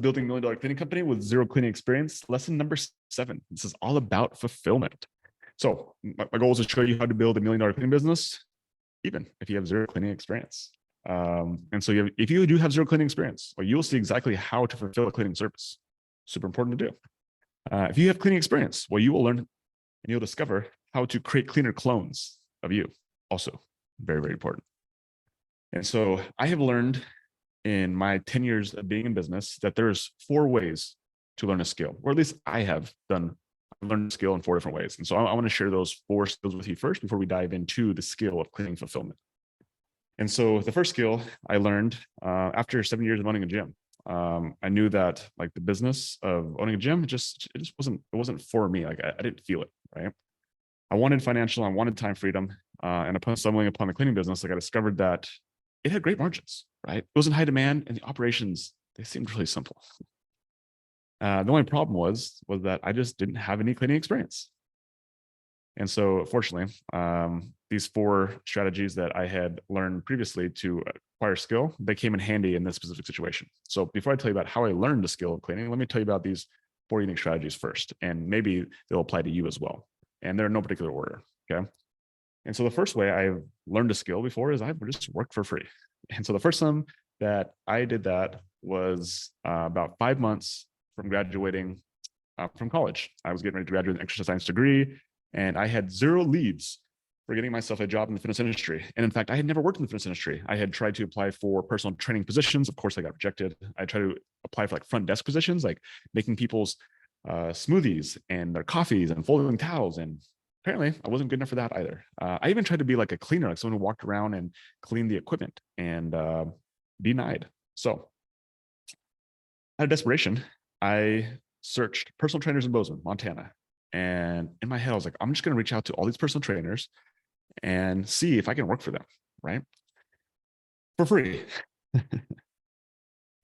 building $1 million cleaning company with zero cleaning experience. Lesson number 7. This is all about fulfillment. So my goal is to show you how to build $1 million cleaning business, even if you have zero cleaning experience. And so if you do have zero cleaning experience, well, you'll see exactly how to fulfill a cleaning service. Super important to do. If you have cleaning experience, well, you will learn and you'll discover how to create cleaner clones of you. Also very, very important. And so I have learned in my 10 years of being in business that there's 4 ways to learn a skill, or at least I've learned a skill in 4 different ways. And so I want to share those 4 skills with you first before we dive into the skill of cleaning fulfillment. And so the first skill I learned after 7 years of owning a gym. I knew that like the business of owning a gym, it just wasn't for me. Like I didn't feel it, right? I wanted financial, I wanted time freedom. And upon stumbling upon the cleaning business, like I discovered that it had great margins, right? It was in high demand and the operations, they seemed really simple. The only problem was that I just didn't have any cleaning experience. And so fortunately, these 4 strategies that I had learned previously to acquire skill, they came in handy in this specific situation. So before I tell you about how I learned the skill of cleaning, let me tell you about these 4 unique strategies first, and maybe they'll apply to you as well. And they're in no particular order, okay? And so the first way I've learned a skill before is I've just worked for free. And so the first time that I did that was about 5 months from graduating from college. I was getting ready to graduate with an exercise science degree, and I had 0 leads for getting myself a job in the fitness industry. And in fact, I had never worked in the fitness industry. I had tried to apply for personal training positions. Of course, I got rejected. I tried to apply for like front desk positions, like making people's smoothies and their coffees and folding towels. And apparently I wasn't good enough for that either. I even tried to be like a cleaner, like someone who walked around and cleaned the equipment, and denied. So out of desperation, I searched personal trainers in Bozeman, Montana. And in my head, I was like, I'm just going to reach out to all these personal trainers and see if I can work for them, right? For free.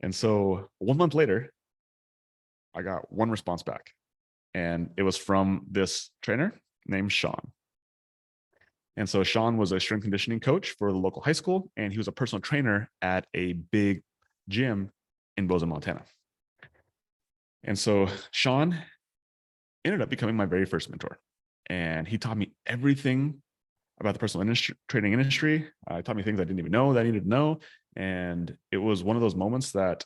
And so 1 month later, I got 1 response back. And it was from this trainer named Sean. And so Sean was a strength conditioning coach for the local high school, and he was a personal trainer at a big gym in Bozeman, Montana. And so Sean ended up becoming my very first mentor. And he taught me everything about the personal training industry. He taught me things I didn't even know that I needed to know. And it was one of those moments that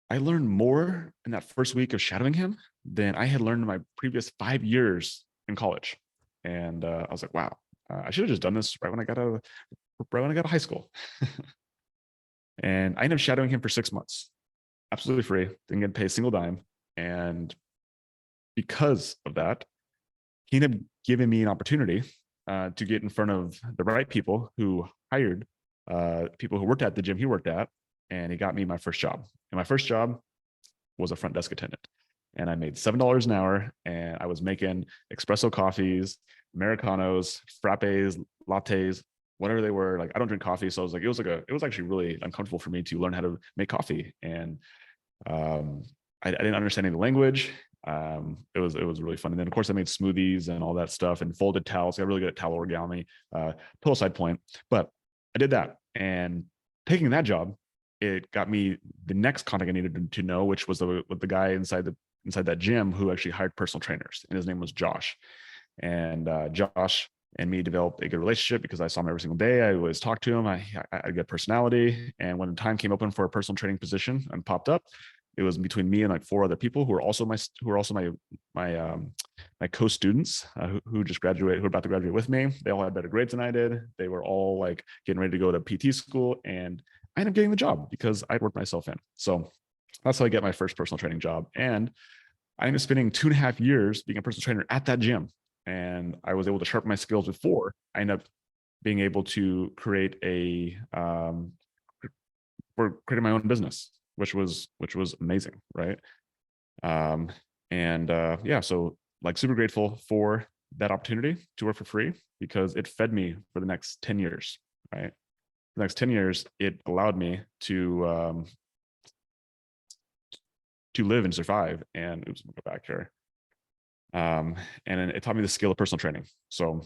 I learned more in that first week of shadowing him than I had learned in my previous 5 years in college. And I was like, wow, I should have just done this right when I got out of high school. And I ended up shadowing him for 6 months, absolutely free, didn't get paid a single dime. And because of that, he ended up giving me an opportunity to get in front of the right people who hired people who worked at the gym he worked at, and he got me my first job. And my first job was a front desk attendant. And I made $7 an hour, and I was making espresso coffees, Americanos, frappes, lattes, whatever they were. Like, I don't drink coffee. So I was like, it was actually really uncomfortable for me to learn how to make coffee. And I didn't understand any of the language. It was really fun. And then of course I made smoothies and all that stuff and folded towels. I got really good at towel origami, total side point, but I did that. And taking that job, it got me the next contact I needed to know, which was the guy inside that gym who actually hired personal trainers. And his name was Josh. And Josh and me developed a good relationship because I saw him every single day. I always talked to him. I had a good personality. And when the time came open for a personal training position and popped up, it was between me and like 4 other people who were also my co-students who just graduated, who were about to graduate with me. They all had better grades than I did. They were all like getting ready to go to PT school, and I ended up getting the job because I'd worked myself in. So that's how I get my first personal training job. And I ended up spending 2.5 years being a personal trainer at that gym. And I was able to sharpen my skills before I ended up being able to create creating my own business, which was amazing, right? Yeah, so like super grateful for that opportunity to work for free because it fed me for the next 10 years, right? The next 10 years, it allowed me to live and survive. And oops, let me go back here. And it taught me the skill of personal training. So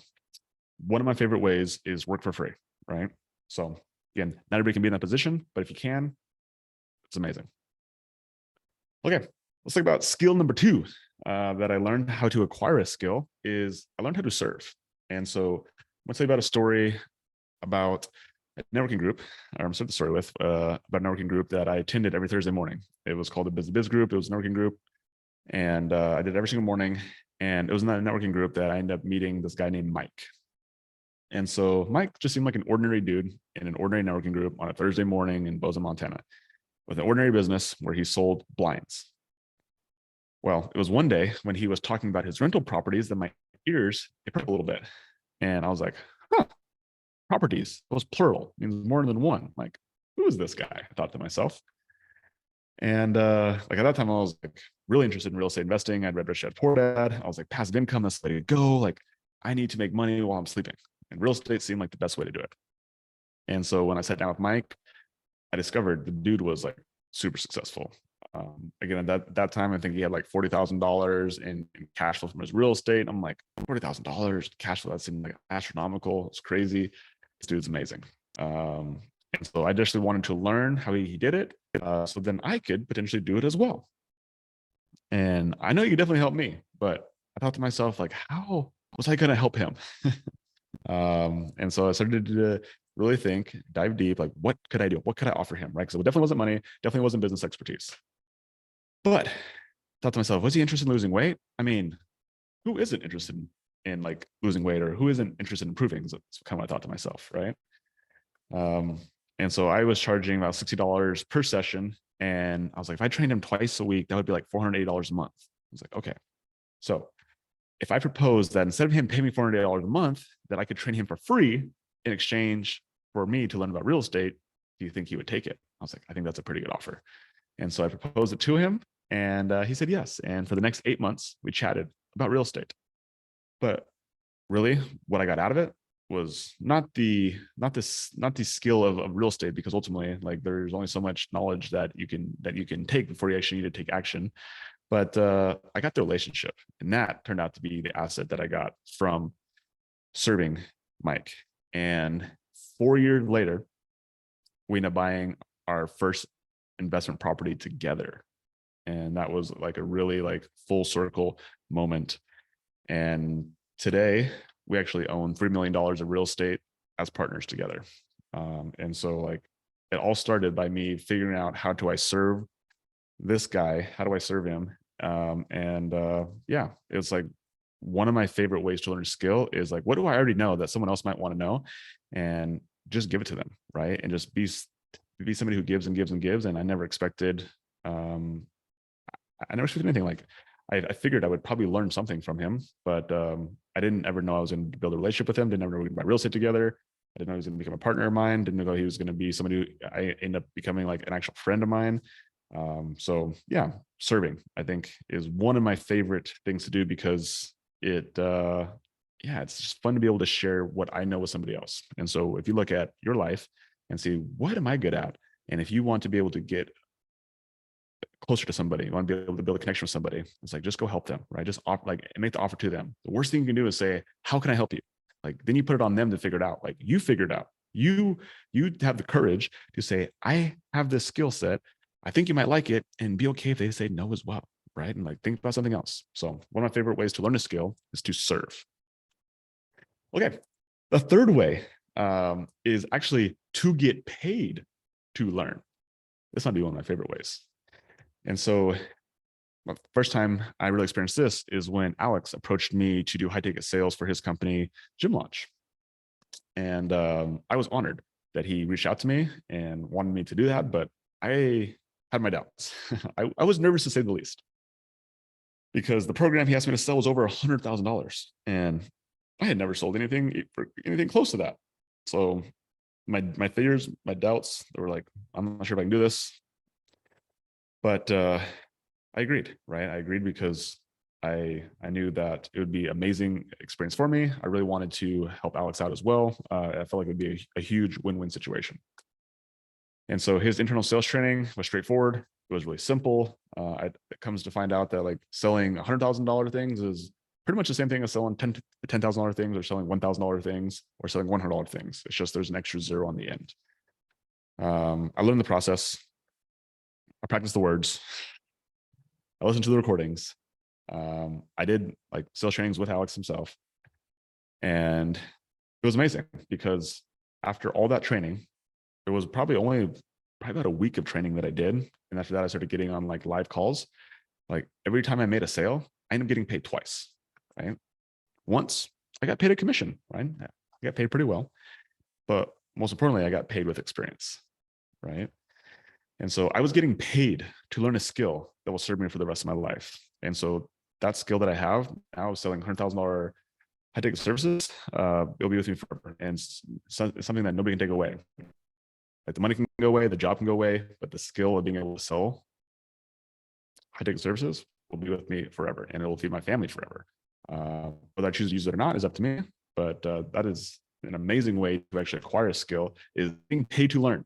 one of my favorite ways is work for free, right? So again, not everybody can be in that position, but if you can, it's amazing. Okay, let's talk about skill number two that I learned how to acquire a skill is I learned how to serve. And so I'm gonna tell you about a story about a networking group, or I'm starting the story with about a networking group that I attended every Thursday morning. It was called the Biz group. It was a networking group. And I did it every single morning. And it was in that networking group that I ended up meeting this guy named Mike. And so Mike just seemed like an ordinary dude in an ordinary networking group on a Thursday morning in Bozeman, Montana, with an ordinary business where he sold blinds. Well, it was one day when he was talking about his rental properties that my ears perked up a little bit. And I was like, huh, properties, it was plural, means more than one. Like, who is this guy? I thought to myself. And like at that time, I was like really interested in real estate investing. I'd read Rich Dad Poor Dad. I was like, passive income, that's the way to go. Like, I need to make money while I'm sleeping. And real estate seemed like the best way to do it. And so when I sat down with Mike, I discovered the dude was like super successful. Again, at that time, I think he had like $40,000 in cash flow from his real estate. I'm like, $40,000 cash flow, that seemed like astronomical. It's crazy. This dude's amazing. And so I just wanted to learn how he did it, so then I could potentially do it as well. And I know you could definitely help me, but I thought to myself, like, how was I going to help him? And so I started to really think, dive deep, like, what could I do? What could I offer him? Right? Because it definitely wasn't money, definitely wasn't business expertise. But I thought to myself, was he interested in losing weight? I mean, who isn't interested in like losing weight, or who isn't interested in improving? That's kind of what I thought to myself, right? And so I was charging about $60 per session. And I was like, if I trained him twice a week, that would be like $480 a month. I was like, okay. So if I proposed that instead of him paying me $480 a month, that I could train him for free in exchange for me to learn about real estate, do you think he would take it? I was like, I think that's a pretty good offer. And so I proposed it to him, and he said yes. And for the next 8 months, we chatted about real estate. But really, what I got out of it was not the skill of real estate, because ultimately, like, there's only so much knowledge that you can take before you actually need to take action. But I got the relationship, and that turned out to be the asset that I got from serving Mike. And 4 years later, we ended up buying our first investment property together. And that was like a really like full circle moment. And today we actually own $3 million of real estate as partners together. And so like it all started by me figuring out, how do I serve this guy? How do I serve him? Yeah, it's like one of my favorite ways to learn a skill is like, what do I already know that someone else might want to know? And just give it to them, right? And just be somebody who gives and gives and gives. And I never expected, anything. Like I figured I would probably learn something from him, but I didn't ever know I was going to build a relationship with him. Didn't ever know we would buy real estate together. I didn't know he was going to become a partner of mine. Didn't know he was going to be somebody who I ended up becoming like an actual friend of mine. So yeah, serving, I think, is one of my favorite things to do, because it's just fun to be able to share what I know with somebody else. And so if you look at your life and see, what am I good at? And if you want to be able to get closer to somebody, you want to be able to build a connection with somebody, it's like, just go help them, right? Just make the offer to them. The worst thing you can do is say, how can I help you? Like, then you put it on them to figure it out. Like, you figure it out. You have the courage to say, I have this skill set, I think you might like it, and be okay if they say no as well, right? And like, think about something else. So one of my favorite ways to learn a skill is to serve. Okay, the third way is actually to get paid to learn. This might be one of my favorite ways. And so the first time I really experienced this is when Alex approached me to do high ticket sales for his company, Gym Launch. And I was honored that he reached out to me and wanted me to do that, but I had my doubts. I was nervous, to say the least, because the program he asked me to sell was over $100,000, and I had never sold anything for anything close to that. So my fears, my doubts, they were like, I'm not sure if I can do this. But I agreed, right? I agreed because I knew that it would be an amazing experience for me. I really wanted to help Alex out as well. I felt like it would be a huge win-win situation. And so his internal sales training was straightforward. It was really simple. It comes to find out that like selling $100,000 things is pretty much the same thing as selling $10,000 things, or selling $1,000 things, or selling $100 things. It's just there's an extra zero on the end. I learned the process. I practiced the words. I listened to the recordings. I did like sales trainings with Alex himself. And it was amazing because after all that training, there was probably about a week of training that I did. And after that, I started getting on like live calls. Like every time I made a sale, I ended up getting paid twice, right? Once I got paid a commission, right? I got paid pretty well, but most importantly, I got paid with experience, right? And so I was getting paid to learn a skill that will serve me for the rest of my life. And so that skill that I have now, selling $100,000 high ticket services, it'll be with me forever. And it's something that nobody can take away. Like the money can go away, the job can go away, but the skill of being able to sell high ticket services will be with me forever, and it will feed my family forever. Whether I choose to use it or not is up to me. But that is an amazing way to actually acquire a skill, is being paid to learn.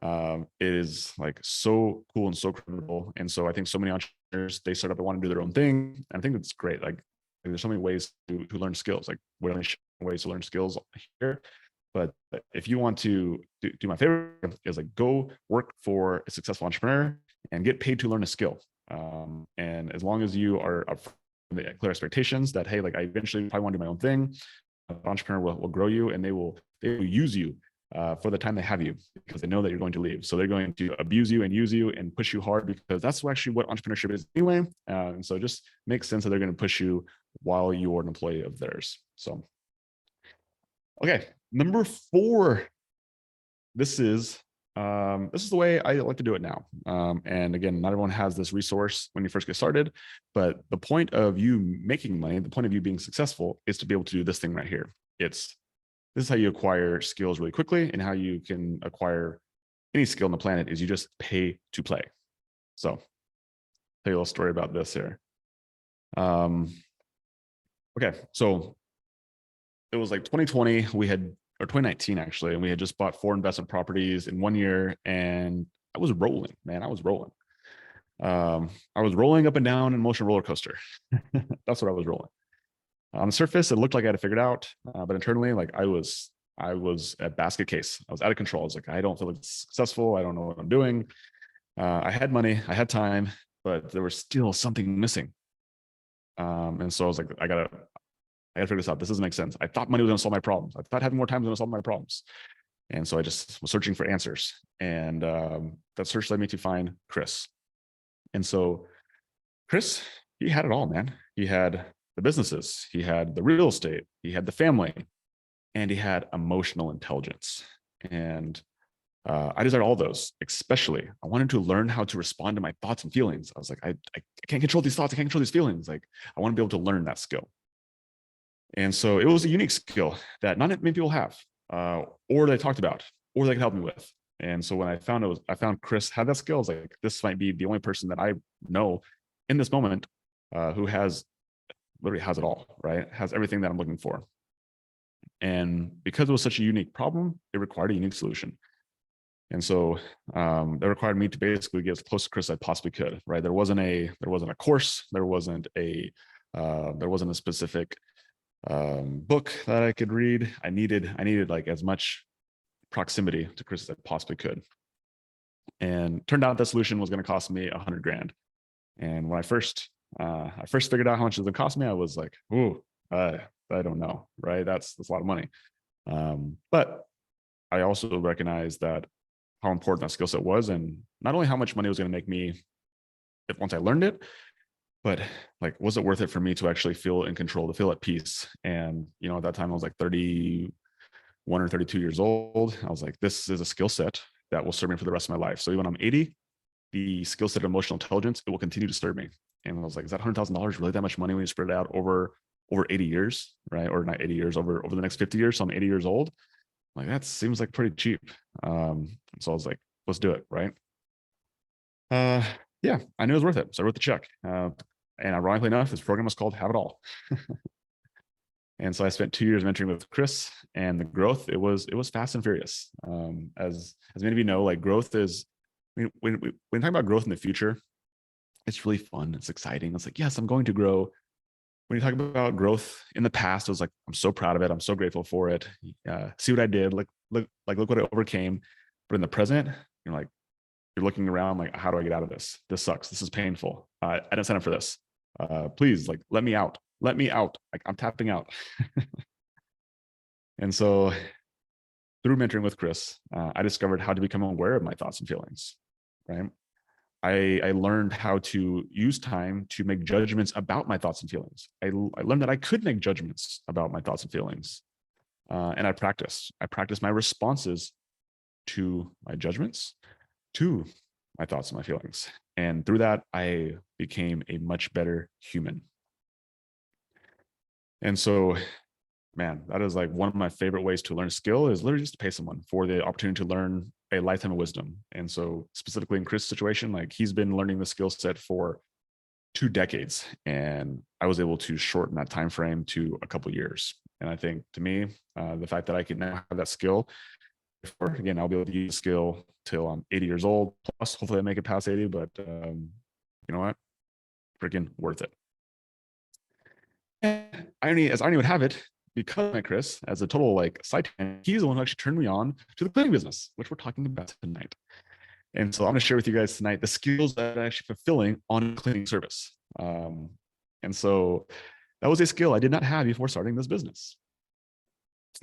It is like so cool and so critical. And so I think so many entrepreneurs, they start up and want to do their own thing. And I think it's great. Like there's so many ways to learn skills. Like we're only showing ways to learn skills here. But if you want to do my favorite is like go work for a successful entrepreneur and get paid to learn a skill. And as long as you are clear expectations that, hey, like I eventually probably want to do my own thing, an entrepreneur will grow you, and they will use you for the time they have you, because they know that you're going to leave. So they're going to abuse you and use you and push you hard, because that's actually what entrepreneurship is anyway. And so it just makes sense that they're going to push you while you're an employee of theirs. So, okay, number 4. This is the way I like to do it now. And again, not everyone has this resource when you first get started, but the point of you making money, the point of you being successful, is to be able to do this thing right here. This is how you acquire skills really quickly, and how you can acquire any skill on the planet is you just pay to play. So I'll tell you a little story about this here. Okay, so it was like 2020, or 2019 actually, and we had just bought 4 investment properties in 1 year, and I was rolling, man. I was rolling. I was rolling up and down an emotional roller coaster. That's what I was rolling. On the surface, it looked like I had it figured out, but internally, like I was a basket case. I was out of control. I was like, I don't feel like successful. I don't know what I'm doing. I had money, I had time, but there was still something missing. And so I was like, I gotta figure this out. This doesn't make sense. I thought money was gonna solve my problems. I thought having more time was gonna solve my problems. And so I just was searching for answers. And that search led me to find Chris. And so Chris, he had it all, man. He had the businesses, he had the real estate, he had the family, and he had emotional intelligence. And I desired all those. Especially, I wanted to learn how to respond to my thoughts and feelings. I was like, I can't control these thoughts. I can't control these feelings. Like, I want to be able to learn that skill. And so it was a unique skill that not many people have, or they talked about, or they could help me with. And so when I found Chris had that skill, I was like, this might be the only person that I know in this moment who literally has it all, right? Has everything that I'm looking for. And because it was such a unique problem, it required a unique solution. And so that required me to basically get as close to Chris as I possibly could, right? There wasn't a course, there wasn't a specific book that I could read. I needed like as much proximity to Chris as I possibly could. And turned out that solution was going to cost me $100,000. And when I first figured out how much it was going to cost me, I was like, ooh, I don't know, right? That's a lot of money. But I also recognized that how important that skill set was, and not only how much money it was going to make me once I learned it, but like, was it worth it for me to actually feel in control, to feel at peace? And, you know, at that time I was like 31 or 32 years old. I was like, this is a skill set that will serve me for the rest of my life. So even when I'm 80, the skill set of emotional intelligence, it will continue to serve me. And I was like, is that $100,000 really that much money when you spread it out over 80 years, right? Or not 80 years, over the next 50 years. So I'm 80 years old. Like, that seems like pretty cheap. So I was like, let's do it, right? Yeah, I knew it was worth it. So I wrote the check. And ironically enough, this program was called Have It All. And so I spent 2 years mentoring with Chris, and the growth, it was fast and furious. As many of you know, like growth is, when talking about growth in the future, it's really fun. It's exciting. It's like, yes, I'm going to grow. When you talk about growth in the past, it was like, I'm so proud of it. I'm so grateful for it. See what I did. Look what I overcame. But in the present, you're like, You're looking around like, how do I get out of this? This sucks. This is painful. I didn't sign up for this. Please, like, let me out. Let me out. Like, I'm tapping out. And so through mentoring with Chris, I discovered how to become aware of my thoughts and feelings, right? I learned how to use time to make judgments about my thoughts and feelings. I learned that I could make judgments about my thoughts and feelings. And I practiced my responses to my judgments, to my thoughts and my feelings. And through that, I became a much better human. And so, man, that is like one of my favorite ways to learn a skill is literally just to pay someone for the opportunity to learn a lifetime of wisdom. And so specifically in Chris' situation, like he's been learning the skill set for 2 decades, and I was able to shorten that time frame to a couple of years. And I think to me, the fact that I can now have that skill, again, I'll be able to use the skill till I'm 80 years old. Plus, hopefully I make it past 80, but you know what? Freaking worth it. And as irony would have it, because Chris, as a total like side tangent, he's the one who actually turned me on to the cleaning business, which we're talking about tonight. And so I'm going to share with you guys tonight the skills that are actually fulfilling on a cleaning service. And so that was a skill I did not have before starting this business.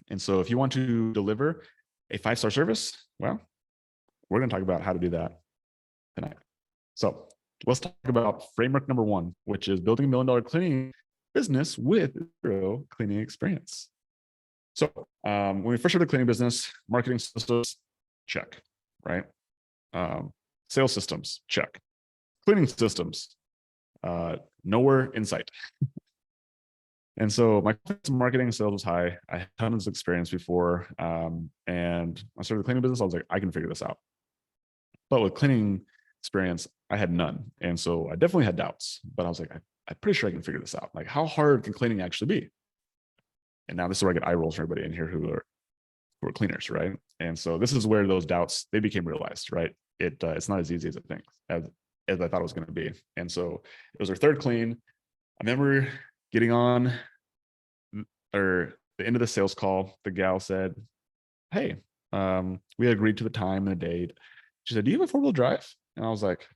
And so if you want to deliver a 5-star service, well, we're going to talk about how to do that tonight. So let's talk about framework number 1, which is building $1 million cleaning business with 0 cleaning experience. So when we first started the cleaning business, marketing systems, check, right? Sales systems, check. Cleaning systems, nowhere in sight. And so my marketing and sales was high. I had tons of experience before. And I started the cleaning business. I was like, I can figure this out. But with cleaning experience, I had none. And so I definitely had doubts, but I was like, I'm pretty sure I can figure this out. Like, how hard can cleaning actually be? And now this is where I get eye rolls from everybody in here who are cleaners, right? And so this is where those doubts, they became realized, right? It's not as easy as as I thought it was going to be. And so it was our 3rd clean. I remember getting on or the end of the sales call, the gal said, hey, we agreed to the time and the date. She said, do you have a 4-wheel drive? And I was like,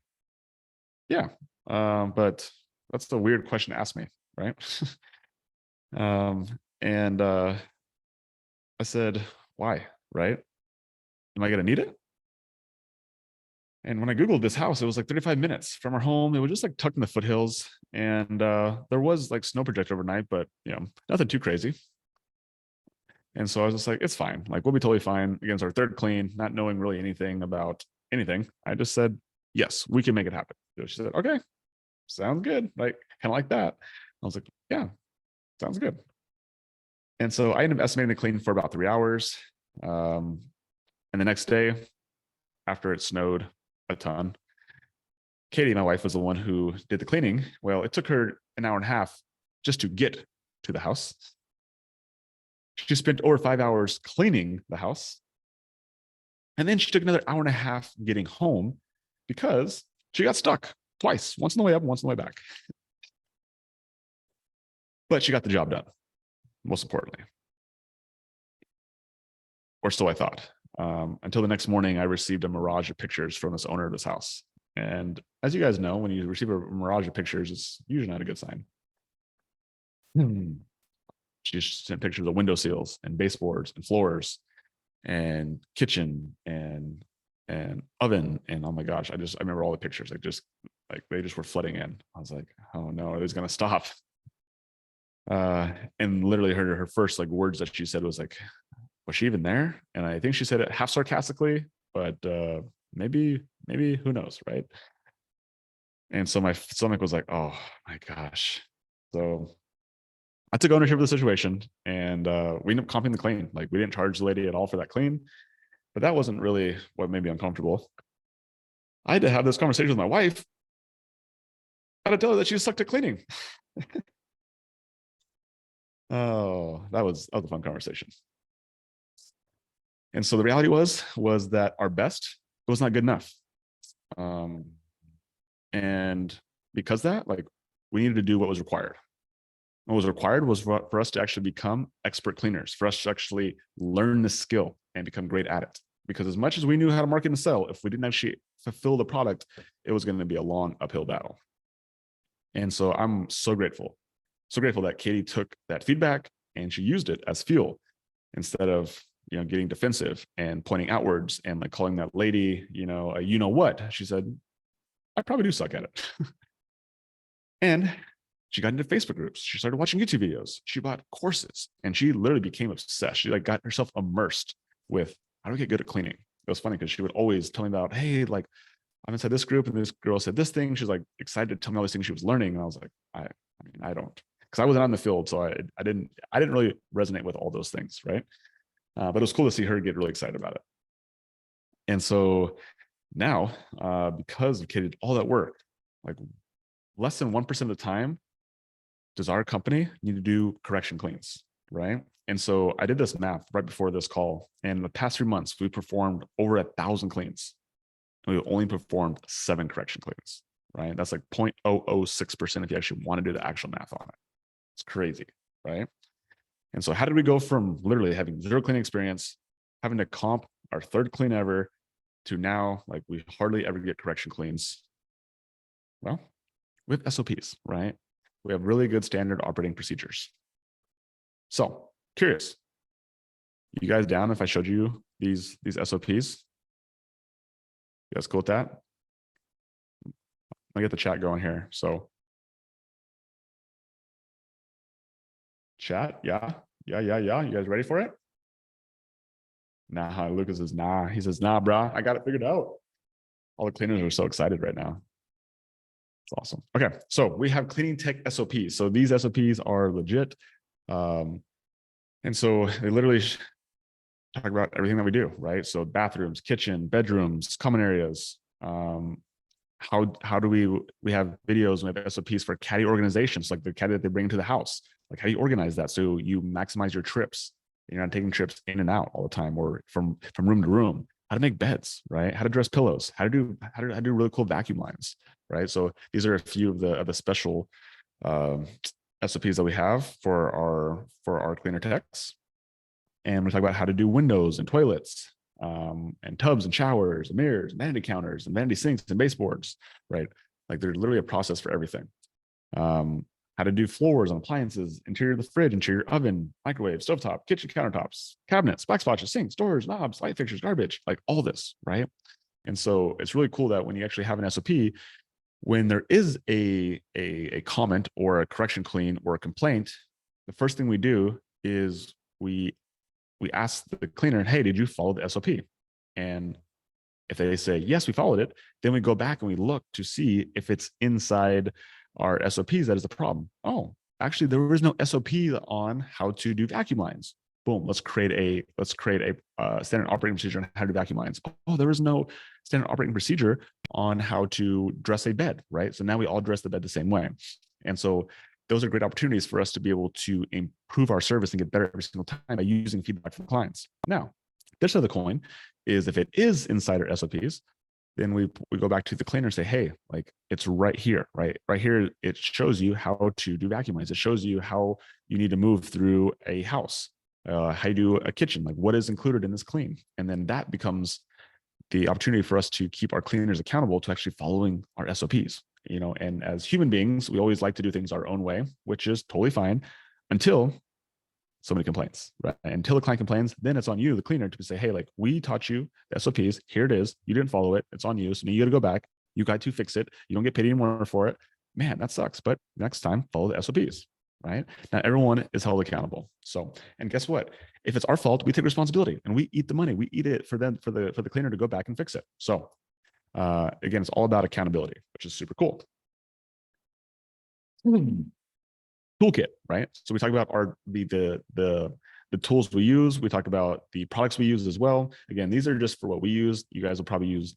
yeah, but that's a weird question to ask me, right? And I said, why, right? Am I going to need it? And when I Googled this house, it was like 35 minutes from our home. It was just like tucked in the foothills. And there was like snow projected overnight, but nothing too crazy. And so I was just like, it's fine. Like, we'll be totally fine. Against our 3rd clean, not knowing really anything about anything. I just said, yes, we can make it happen. So she said, okay, sounds good. Like, kind of like that. I was like, yeah, sounds good. And so I ended up estimating the clean for about 3 hours. And the next day, after it snowed a ton, Katie, my wife, was the one who did the cleaning. Well, it took her an hour and a half just to get to the house. She spent over 5 hours cleaning the house. And then she took another hour and a half getting home because she got stuck twice, once on the way up, once on the way back. But she got the job done, most importantly. Or so I thought. Until the next morning, I received a mirage of pictures from this owner of this house. And as you guys know, when you receive a mirage of pictures, it's usually not a good sign. She sent pictures of window seals and baseboards and floors and kitchen and oven. And oh my gosh, I remember all the pictures. They just were flooding in. I was like, oh no, are these gonna stop? And literally her first like words that she said was like, was she even there? And I think she said it half sarcastically, but maybe who knows, right? And so my stomach was like, oh my gosh. So I took ownership of the situation, and we ended up comping the clean. Like, we didn't charge the lady at all for that clean, but that wasn't really what made me uncomfortable. I had to have this conversation with my wife. I had to tell her that she sucked at cleaning. Oh, that was a fun conversation. And so the reality was that our best was not good enough. And because that, like, we needed to do what was required. What was required was for us to actually become expert cleaners, for us to actually learn the skill and become great at it. because as much as we knew how to market and sell, if we didn't actually fulfill the product, it was going to be a long uphill battle. And so I'm so grateful that Katie took that feedback and she used it as fuel instead of, getting defensive and pointing outwards and like calling that lady, what. She said, I probably do suck at it. And she got into Facebook groups. She started watching YouTube videos. She bought courses and she literally became obsessed. She like got herself immersed with how do I get good at cleaning? It was funny because she would always tell me about, hey, like I'm inside this group and this girl said this thing. She's like excited to tell me all these things she was learning. And I was like, I don't, because I wasn't on the field. So I didn't really resonate with all those things. Right. But it was cool to see her get really excited about it. And so now, because of Katie did all that work, like less than 1% of the time does our company need to do correction cleans, right? And so I did this math right before this call. And in the past 3 months, we performed over 1,000 cleans. And we only performed 7 correction cleans, right? That's like 0.006% if you actually want to do the actual math on it. It's crazy, right? And so how did we go from literally having 0 cleaning experience, having to comp our 3rd clean ever, to now like we hardly ever get correction cleans? Well, with SOPs, right? We have really good standard operating procedures. So curious, you guys down if I showed you these SOPs? You guys cool with that? I'll get the chat going here. So chat, yeah. You guys ready for it? Nah, Lucas is nah. He says, nah, brah, I got it figured out. All the cleaners are so excited right now. It's awesome. Okay, so we have cleaning tech SOPs. So these SOPs are legit. And so they literally talk about everything that we do, right? So bathrooms, kitchen, bedrooms, common areas. How do we have videos, we have SOPs for caddy organizations, like the caddy that they bring into the house. Like how do you organize that so you maximize your trips? You're not taking trips in and out all the time or from room to room. How to make beds, right? How to dress pillows, how to do really cool vacuum lines, right? So these are a few of the special SOPs that we have for our cleaner techs. And we talk about how to do windows and toilets, and tubs and showers and mirrors and vanity counters and vanity sinks and baseboards, right? Like there's literally a process for everything. How to do floors and appliances, interior of the fridge, interior oven, microwave, stovetop, kitchen countertops, cabinets, backsplash, sinks, doors, knobs, light fixtures, garbage, like all this, right? And so it's really cool that when you actually have an SOP, when there is a comment or a correction clean or a complaint, the first thing we do is we ask the cleaner, hey, did you follow the SOP? And if they say, yes, we followed it, then we go back and we look to see if it's inside our SOPs that is the problem. Oh, actually, there was no SOP on how to do vacuum lines. Boom, let's create a standard operating procedure on how to do vacuum lines. Oh, there was no standard operating procedure on how to dress a bed, right? So now we all dress the bed the same way. And so those are great opportunities for us to be able to improve our service and get better every single time by using feedback from clients. Now, this side of the coin is if it is inside our SOPs, then we go back to the cleaner and say, hey, like it's right here, right? Right here, it shows you how to do vacuum lines. It shows you how you need to move through a house, how you do a kitchen, like what is included in this clean. And then that becomes the opportunity for us to keep our cleaners accountable to actually following our SOPs. And as human beings, we always like to do things our own way, which is totally fine until somebody complains, right? Until the client complains, then it's on you, the cleaner, to say, hey, like we taught you the SOPs, here it is, you didn't follow it, it's on you. So now you got to go back, you got to fix it. You don't get paid anymore for it. Man, that sucks. But next time, follow the SOPs, right? Now everyone is held accountable. So, and guess what? If it's our fault, we take responsibility and we eat the money. We eat it for the cleaner to go back and fix it. So again, it's all about accountability, which is super cool. Toolkit, right? So we talk about the tools we use. We talk about the products we use as well. Again, these are just for what we use. You guys will probably use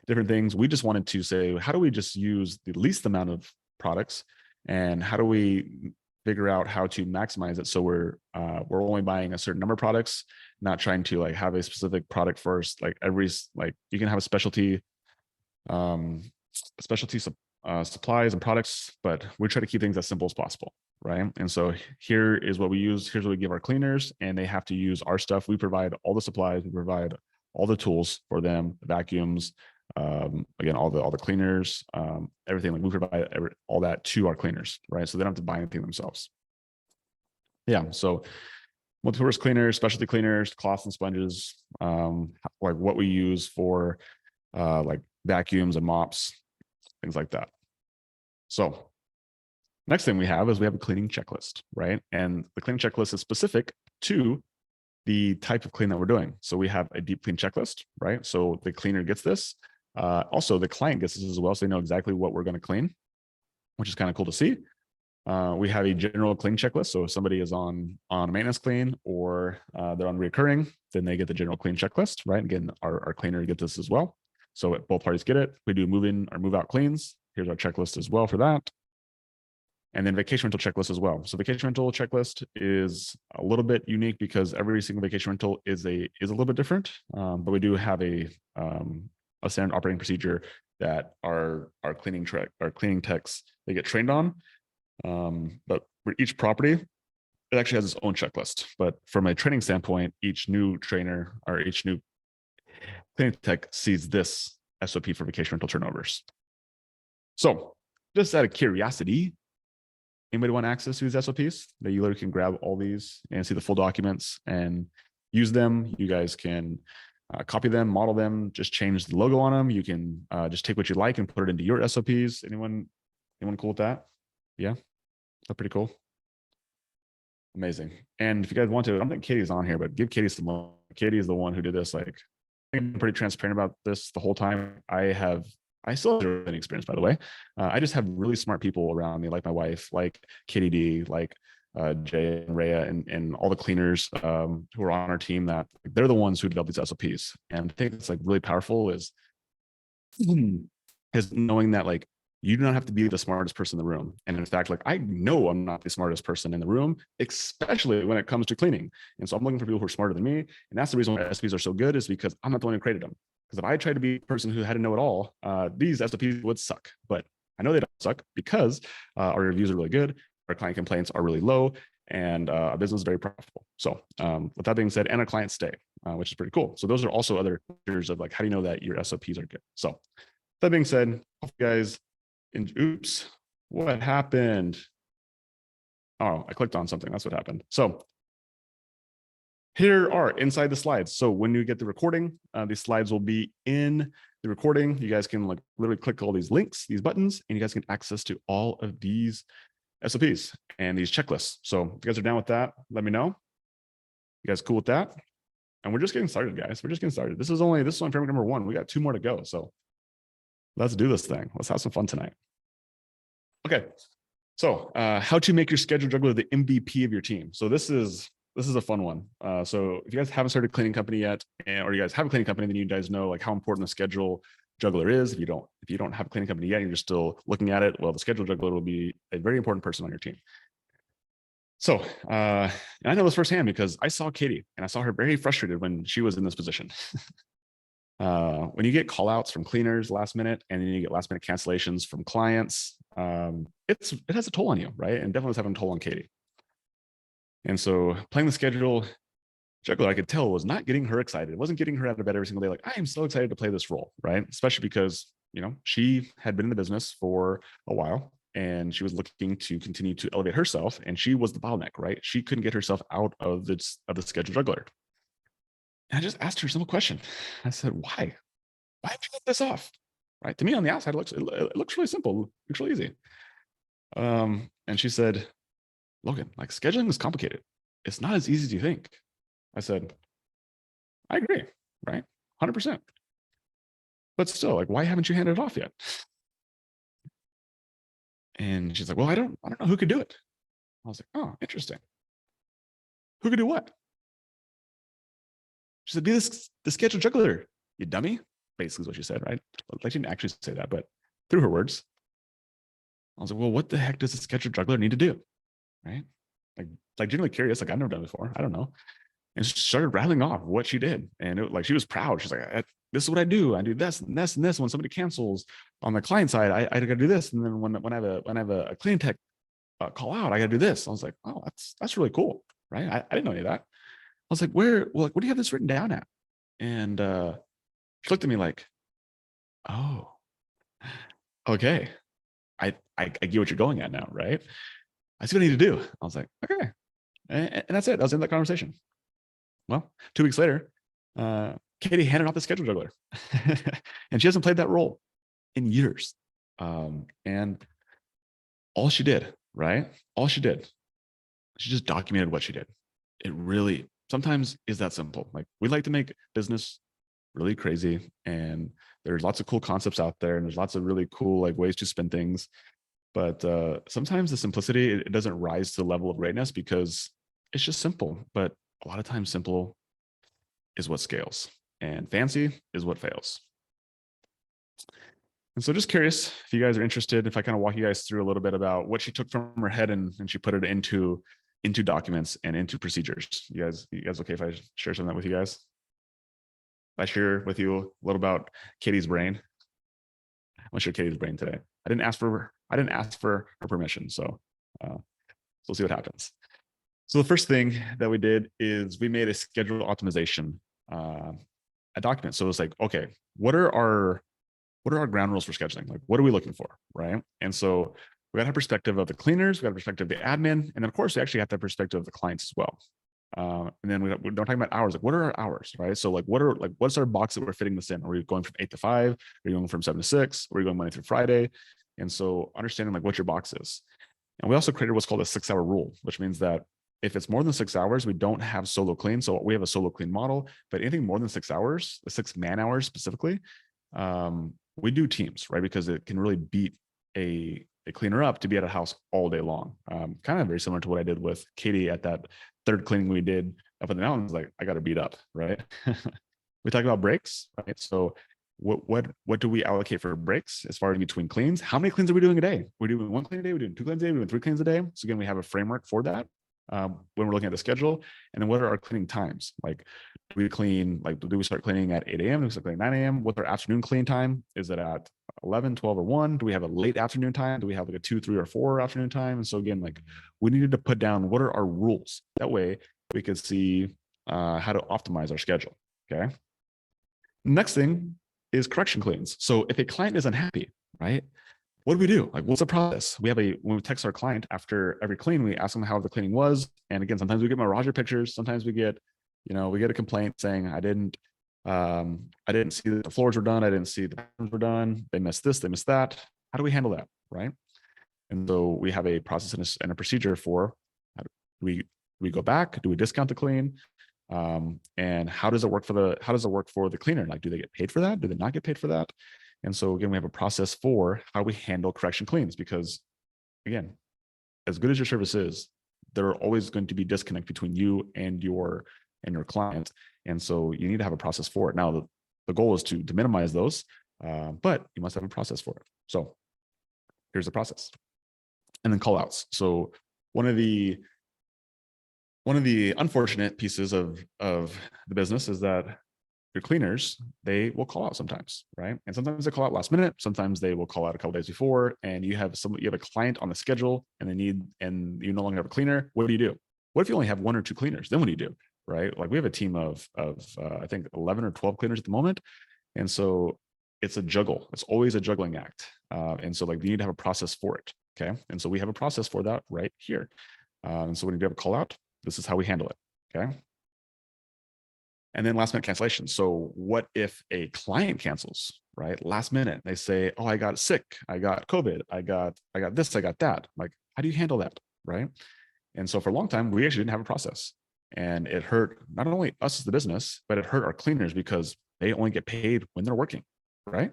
different things. We just wanted to say, how do we just use the least amount of products, and how do we figure out how to maximize it so we're only buying a certain number of products, not trying to like have a specific product first. Like you can have a specialty supplies and products, but we try to keep things as simple as possible, right? And so here is what we use. Here's what we give our cleaners, and they have to use our stuff. We provide all the supplies. We provide all the tools for them, the vacuums, again, all the cleaners, everything. Like we provide all that to our cleaners, right? So they don't have to buy anything themselves. Yeah. So multi-purpose cleaners, specialty cleaners, cloths and sponges, like what we use for like vacuums and mops, things like that. So next thing we have is we have a cleaning checklist, right? And the cleaning checklist is specific to the type of clean that we're doing. So we have a deep clean checklist, right? So the cleaner gets this. Also, the client gets this as well, so they know exactly what we're going to clean, which is kind of cool to see. We have a general clean checklist. So if somebody is on a maintenance clean or they're on reoccurring, then they get the general clean checklist, right? Again, our cleaner gets this as well. So both parties get it. We do move in or move out cleans. Here's our checklist as well for that. And then vacation rental checklist as well. So vacation rental checklist is a little bit unique because every single vacation rental is a little bit different. But we do have a standard operating procedure that our cleaning techs, they get trained on. But for each property, it actually has its own checklist. But from a training standpoint, each new trainer or each new cleaning tech sees this SOP for vacation rental turnovers. So just out of curiosity, anybody want access to these SOPs? That you literally can grab all these and see the full documents and use them. You guys can copy them, model them, just change the logo on them. You can just take what you like and put it into your SOPs. Anyone cool with that? Yeah, that's pretty cool. Amazing. And if you guys want to, I don't think Katie's on here, but give Katie some love. Katie is the one who did this. Like, I'm pretty transparent about this the whole time. I still have an experience, by the way. I just have really smart people around me, like my wife, like Katie D, like Jay and Rhea, and all the cleaners who are on our team. That they're the ones who develop these SOPs. And I think it's like really powerful is knowing that like you do not have to be the smartest person in the room. And in fact, like I know I'm not the smartest person in the room, especially when it comes to cleaning. And so I'm looking for people who are smarter than me. And that's the reason why SOPs are so good, is because I'm not the one who created them. Because if I tried to be a person who had to know it all, these SOPs would suck. But I know they don't suck because our reviews are really good, our client complaints are really low, and our business is very profitable. So with that being said, and our clients stay, which is pretty cool. So those are also other features of like, how do you know that your SOPs are good? So that being said, hope you guys, oops, what happened? Oh, I clicked on something. That's what happened. So here are inside the slides. So when you get the recording, these slides will be in the recording. You guys can like literally click all these links, these buttons, and you guys can access to all of these SOPs and these checklists. So if you guys are down with that, let me know. You guys cool with that? And we're just getting started, guys. We're just getting started. This is only framework number 1. We got 2 more to go. So let's do this thing. Let's have some fun tonight. Okay. So how to make your schedule juggler the MVP of your team. So this is a fun one. So if you guys haven't started a cleaning company yet, or you guys have a cleaning company, then you guys know like how important the schedule juggler is. If you don't have a cleaning company yet, you're just still looking at it. Well, the schedule juggler will be a very important person on your team. So, and I know this firsthand because I saw Katie and I saw her very frustrated when she was in this position. When you get call outs from cleaners last minute, and then you get last minute cancellations from clients, it has a toll on you, right? And definitely was having a toll on Katie. And so playing the schedule juggler, I could tell, was not getting her excited. It wasn't getting her out of bed every single day. Like, I am so excited to play this role, right? Especially because, she had been in the business for a while and she was looking to continue to elevate herself. And she was the bottleneck, right? She couldn't get herself out of the schedule juggler. And I just asked her a simple question. I said, why? Why did you let this off? Right? To me, on the outside, it looks really simple. It looks really easy. And she said, Logan, like scheduling is complicated. It's not as easy as you think. I said, I agree, right? 100%. But still, like, why haven't you handed it off yet? And she's like, well, I don't know who could do it. I was like, oh, interesting. Who could do what? She said, be the schedule juggler, you dummy. Basically is what she said, right? Like, she didn't actually say that, but through her words. I was like, well, what the heck does a schedule juggler need to do? Right? Like genuinely curious, like I've never done before. I don't know. And she started rattling off what she did. And she was proud. She's like, this is what I do. I do this and this and this. When somebody cancels on the client side, I gotta do this. And then when I have a clean tech call out, I gotta do this. I was like, oh, that's really cool. Right. I didn't know any of that. I was like, what do you have this written down at? And she looked at me like, oh, okay. I get what you're going at now, right? I see what I need to do. I was like, okay. And that's it. That was in that conversation. Well, 2 weeks later, Katie handed off the schedule juggler. And she hasn't played that role in years. And all she did, right? All she did, she just documented what she did. It really sometimes is that simple. Like, we like to make business really crazy, and there's lots of cool concepts out there, and there's lots of really cool like ways to spin things. But sometimes the simplicity, it doesn't rise to the level of greatness because it's just simple. But a lot of times, simple is what scales, and fancy is what fails. And so, just curious if you guys are interested, if I kind of walk you guys through a little bit about what she took from her head and she put it into documents and into procedures. You guys okay if I share some of that with you guys? If I share with you a little about Katie's brain. I'm gonna share Katie's brain today. I didn't ask for her permission, so we'll see what happens. So the first thing that we did is we made a schedule optimization a document. So it's like, okay, what are our ground rules for scheduling? Like, what are we looking for, right? And so we got a perspective of the cleaners, we got a perspective of the admin, and then of course we actually have the perspective of the clients as well. And then we don't talk about hours. Like, what are our hours, right? So like, what's our box that we're fitting this in? Are we going from 8 to 5? Are we going from 7 to 6? Are we going Monday through Friday? And so understanding like what your box is. And we also created what's called a 6-hour rule, which means that if it's more than 6 hours, we don't have solo clean. So we have a solo clean model, but anything more than 6 hours, the 6 man hours specifically, we do teams, right? Because it can really beat a cleaner up to be at a house all day long. Kind of very similar to what I did with Katie at that third cleaning we did up in the mountains. Like, I got to beat up, right? We talk about breaks, right? So what do we allocate for breaks as far as between cleans? How many cleans are we doing a day? We're doing 1 clean a day, we're doing 2 cleans a day, we're doing 3 cleans a day. So again, we have a framework for that when we're looking at the schedule. And then what are our cleaning times? Like, do we clean, like, do we start cleaning at 8 a.m.? Do we start cleaning 9 a.m.? What's our afternoon clean time? Is it at 11, 12, or 1? Do we have a late afternoon time? Do we have like a 2, 3, or 4 afternoon time? And so again, like, we needed to put down what are our rules. That way we could see how to optimize our schedule, okay? Next thing is correction cleans. So if a client is unhappy, right? What do we do? Like, what's the process? When we text our client after every clean, we ask them how the cleaning was. And again, sometimes we get Mirage pictures. Sometimes we get a complaint saying, I didn't see that the floors were done. I didn't see the bathrooms were done. They missed this, they missed that. How do we handle that, right? And so we have a process and a procedure for how do we go back? Do we discount the clean? And how does it work for the cleaner? Like, do they get paid for that? Do they not get paid for that? And so again, we have a process for how we handle correction cleans, because again, as good as your service is, there are always going to be disconnect between you and your client. And so you need to have a process for it. Now, the goal is to minimize those, but you must have a process for it. So here's the process. And then call outs. So one of the unfortunate pieces of the business is that your cleaners, they will call out sometimes, right? And sometimes they call out last minute. Sometimes they will call out a couple days before, and you have a client on the schedule and and you no longer have a cleaner. What do you do? What if you only have 1 or 2 cleaners? Then what do you do, right? Like, we have a team of I think 11 or 12 cleaners at the moment. And so it's a juggle. It's always a juggling act. And so like, you need to have a process for it. Okay. And so we have a process for that right here. And so when you have a call out, this is how we handle it. Okay. And then last minute cancellation. So what if a client cancels, right? Last minute, they say, oh, I got sick. I got COVID. I got this, I got that. Like, how do you handle that, right? And so for a long time, we actually didn't have a process. And it hurt not only us as the business, but it hurt our cleaners because they only get paid when they're working, right?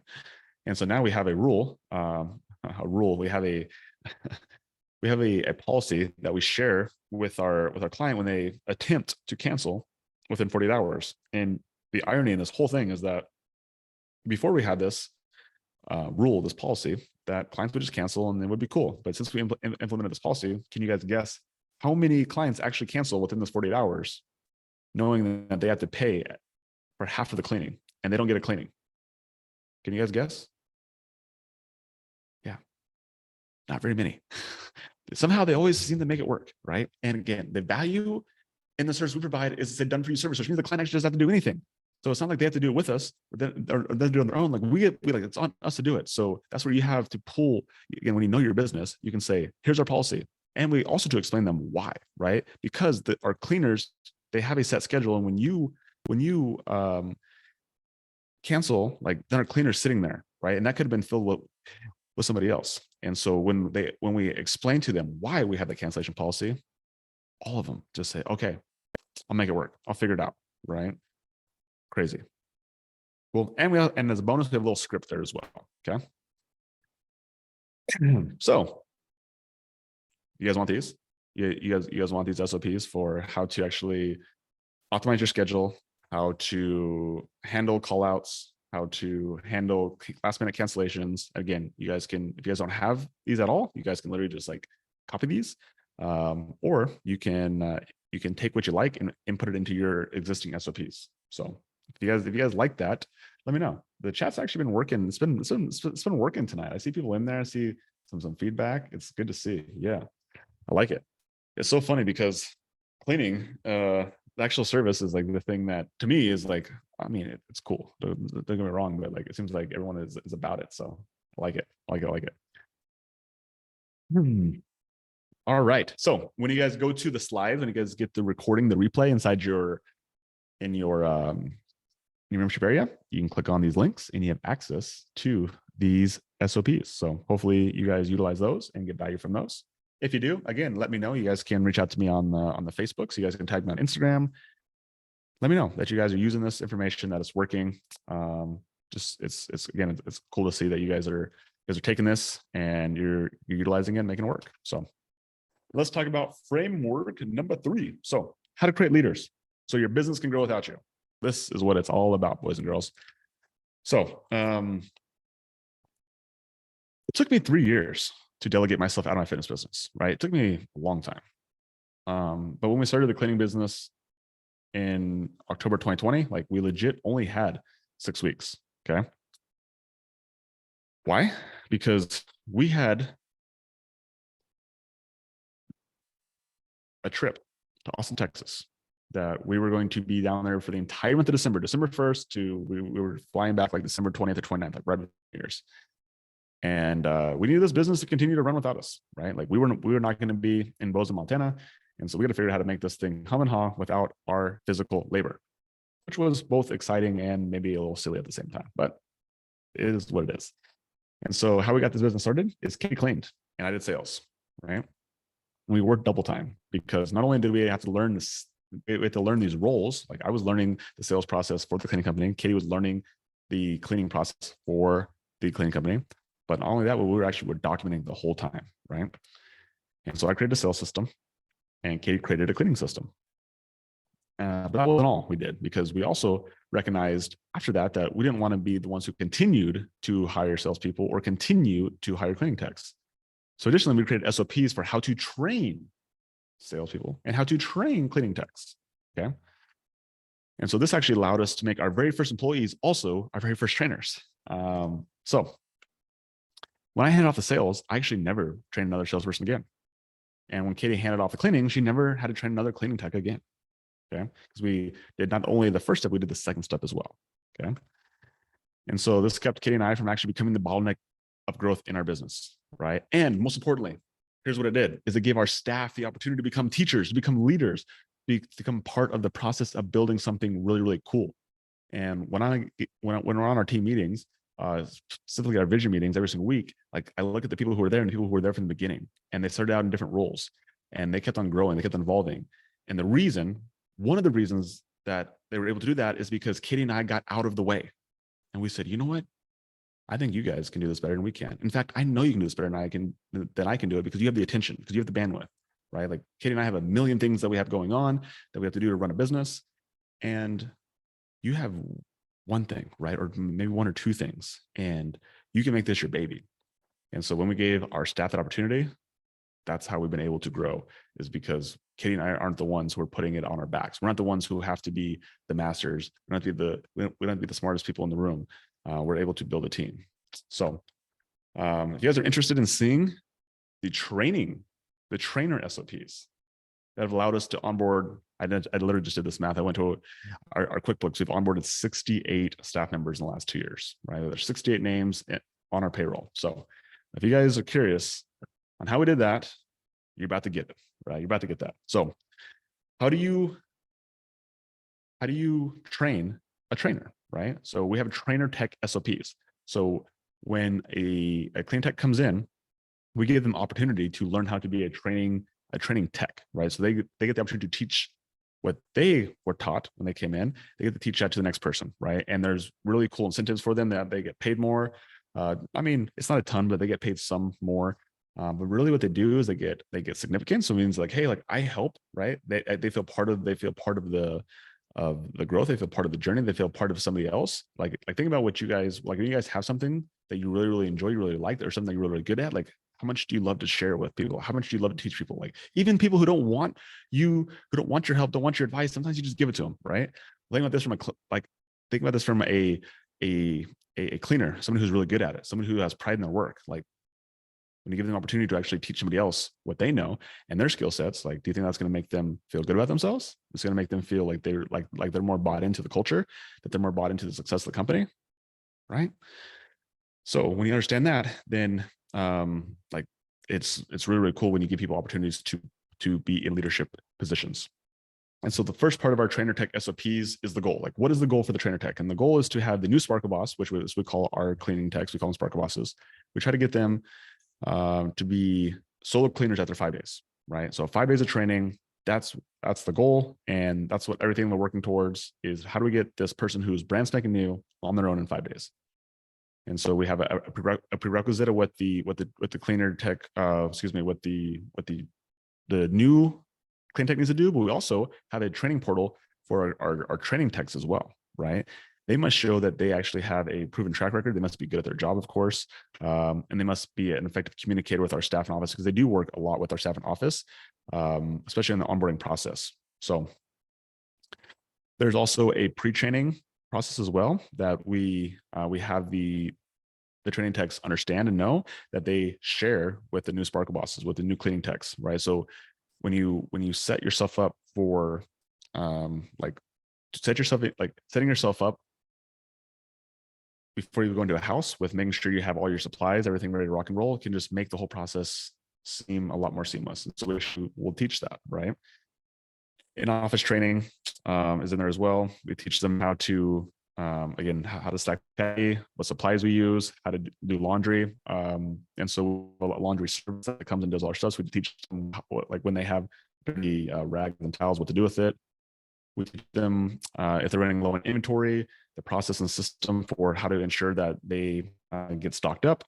And so now we have a rule, we have a we have a policy that we share with our client when they attempt to cancel within 48 hours. And the irony in this whole thing is that before we had this rule, this policy, that clients would just cancel and it would be cool. But since we implemented this policy, can you guys guess how many clients actually cancel within this 48 hours, knowing that they have to pay for half of the cleaning and they don't get a cleaning? Can you guys guess? Yeah, not very many. Somehow they always seem to make it work, right? And again, the value in the service we provide is it's a done for you service, which means the client actually doesn't have to do anything. So it's not like they have to do it with us, or they do it on their own. Like we like, it's on us to do it. So that's where you have to pull, again, when you know your business, you can say, here's our policy. And we also to explain them why, right? Because our cleaners, they have a set schedule. And when you cancel, like then our cleaner's sitting there, right? And that could have been filled with somebody else. And so when we explain to them why we have the cancellation policy, all of them just say, okay, I'll make it work. I'll figure it out, right? Crazy. Well, and as a bonus, we have a little script there as well. Okay. So you guys want these? You guys want these SOPs for how to actually optimize your schedule, how to handle callouts, how to handle last minute cancellations. Again, you guys can, if you guys don't have these at all, you guys can literally just like copy these, or you can take what you like and input it into your existing SOPs. So if you guys like that, let me know. The chat's actually been working. It's been working tonight. I see people in there. I see some feedback. It's good to see. Yeah, I like it. It's so funny because cleaning, the actual service is like the thing that to me is like, I mean, it's cool. Don't get me wrong, but like it seems like everyone is about it. So I like it. I like it. All right. So when you guys go to the slides, when you guys get the recording, the replay inside your membership area, you can click on these links and you have access to these SOPs. So hopefully you guys utilize those and get value from those. If you do, again, let me know. You guys can reach out to me on the Facebook. So you guys can tag me on Instagram. Let me know that you guys are using this information, that it's working. It's cool to see that you guys are taking this and you're utilizing it and making it work. So let's talk about framework number 3. So how to create leaders so your business can grow without you. This is what it's all about, boys and girls. So it took me 3 years to delegate myself out of my fitness business, right? It took me a long time. But when we started the cleaning business in October 2020, like we legit only had 6 weeks, okay? Why? Because we had a trip to Austin, Texas, that we were going to be down there for the entire month of December 1st to, we were flying back like December 20th or 29th, like right after New Year's. And we needed this business to continue to run without us, right? Like we were not going to be in Bozeman, Montana. And so we got to figure out how to make this thing hum and haw without our physical labor, which was both exciting and maybe a little silly at the same time, but it is what it is. And so how we got this business started is Katie cleaned and I did sales, right? We worked double time because not only did we have to learn this, we had to learn these roles. Like I was learning the sales process for the cleaning company. Katie was learning the cleaning process for the cleaning company. But not only that, we were documenting the whole time, right? And so I created a sales system and Katie created a cleaning system. But that wasn't all we did, because we also recognized after that we didn't want to be the ones who continued to hire salespeople or continue to hire cleaning techs. So additionally, we created SOPs for how to train salespeople and how to train cleaning techs, okay? And so this actually allowed us to make our very first employees also our very first trainers. So when I handed off the sales, I actually never trained another salesperson again. And when Katie handed off the cleaning, she never had to train another cleaning tech again, okay? Because we did not only the first step, we did the second step as well, okay? And so this kept Katie and I from actually becoming the bottleneck of growth in our business, right? And most importantly, here's what it did, is it gave our staff the opportunity to become teachers, to become leaders, to become part of the process of building something really, really cool. And when we're on our team meetings, specifically our vision meetings every single week, like I look at the people who were there and the people who were there from the beginning, and they started out in different roles and they kept on growing, they kept on evolving. And one of the reasons that they were able to do that is because Katie and I got out of the way. And we said, you know what? I think you guys can do this better than we can. In fact, I know you can do this better than I can do it, because you have the attention, because you have the bandwidth, right? Like Katie and I have a million things that we have going on that we have to do to run a business. And you have one thing, right? Or maybe one or two things, and you can make this your baby. And so when we gave our staff that opportunity, that's how we've been able to grow, is because Katie and I aren't the ones who are putting it on our backs. We're not the ones who have to be the masters. We don't have to be the smartest people in the room. We're able to build a team. So if you guys are interested in seeing the trainer SOPs that have allowed us to onboard I literally just did this math. I went to our QuickBooks. We've onboarded 68 staff members in the last 2 years, right? There's 68 names on our payroll. So if you guys are curious on how we did that, you're about to get it, right? You're about to get that. So how do you train a trainer, right? So we have trainer tech SOPs. So when a clean tech comes in, we give them opportunity to learn how to be a training tech, right? So they get the opportunity to teach what they were taught when they came in. They get to teach that to the next person, right? And there's really cool incentives for them that they get paid more. I mean, it's not a ton, but they get paid some more. But really, what they do is they get significance. So it means like, hey, like I help, right? They feel part of the growth. They feel part of the journey. They feel part of somebody else. Like think about what you guys like. When you guys have something that you really, really enjoy, you really like, or something you're really, really good at, like how much do you love to share with people? How much do you love to teach people? Like even people who don't want your help, don't want your advice. Sometimes you just give it to them, right? Think about this from a cleaner, somebody who's really good at it, somebody who has pride in their work. Like when you give them an opportunity to actually teach somebody else what they know and their skill sets, like, do you think that's going to make them feel good about themselves? It's going to make them feel like they're they're more bought into the culture, that they're more bought into the success of the company, right? So when you understand that, then like it's really, really cool when you give people opportunities to be in leadership positions. And so the first part of our trainer tech SOPs is the goal. Like, what is the goal for the trainer tech? And the goal is to have the new Sparkle Boss, which we call our cleaning techs. We call them Sparkle Bosses. We try to get them to be solo cleaners after 5 days, right? So 5 days of training, that's the goal. And that's what everything we're working towards is, how do we get this person who's brand spanking new on their own in 5 days? And so we have a prerequisite of what the cleaner tech, what the new clean tech needs to do, but we also have a training portal for our training techs as well, right? They must show that they actually have a proven track record. They must be good at their job, of course, and they must be an effective communicator with our staff and office, because they do work a lot with our staff and office, especially in the onboarding process. So there's also a pre-training process as well that we have the training techs understand and know that they share with the new Sparkle Bosses, with the new cleaning techs, right? So when you set yourself up for setting yourself up before you go into a house with making sure you have all your supplies, everything ready to rock and roll, can just make the whole process seem a lot more seamless. And so we'll teach that, right? In-office training is in there as well. We teach them how to, again, how to stack pay, what supplies we use, how to do laundry. And so a laundry service that comes and does all our stuff. So we teach them like when they have dirty rags and towels, what to do with it. We teach them if they're running low on inventory, the process and system for how to ensure that they get stocked up.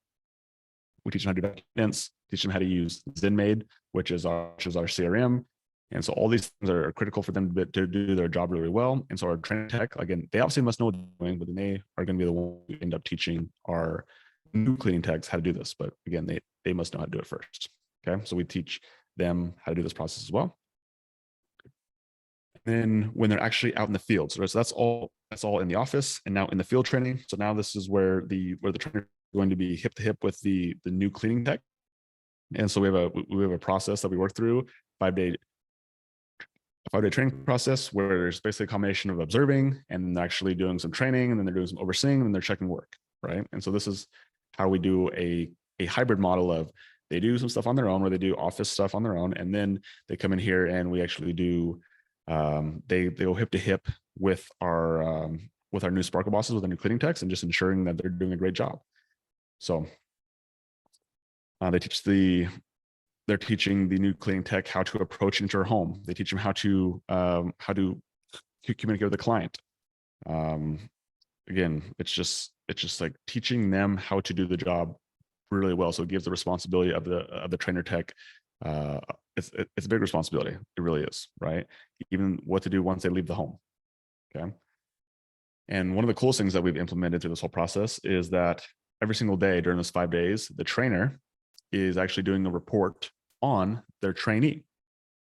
We teach them how to do maintenance, teach them how to use ZenMaid, which is our CRM. And so all these things are critical for them to do their job really well. And so our training tech, again, they obviously must know what they're doing, but then they are going to be the one who end up teaching our new cleaning techs how to do this. But again, they must know how to do it first. Okay, so we teach them how to do this process as well. And then when they're actually out in the field, so that's all in the office, and now in the field training. So now this is where the trainer is going to be hip to hip with the new cleaning tech. And so we have a process that we work through, a 5-day training process, where there's basically a combination of observing and actually doing some training, and then they're doing some overseeing, and then they're checking work, right? And so this is how we do a hybrid model of, they do some stuff on their own, where they do office stuff on their own, and then they come in here and we actually do they go hip to hip with our new Sparkle Bosses, with our new cleaning techs, and just ensuring that they're doing a great job. So they're teaching the new cleaning tech how to approach into her home. They teach them how to communicate with the client. Again, it's just like teaching them how to do the job really well. So it gives the responsibility of the trainer tech. It's a big responsibility. It really is, right? Even what to do once they leave the home. Okay. And one of the coolest things that we've implemented through this whole process is that every single day during those 5 days, the trainer is actually doing a report on their trainee.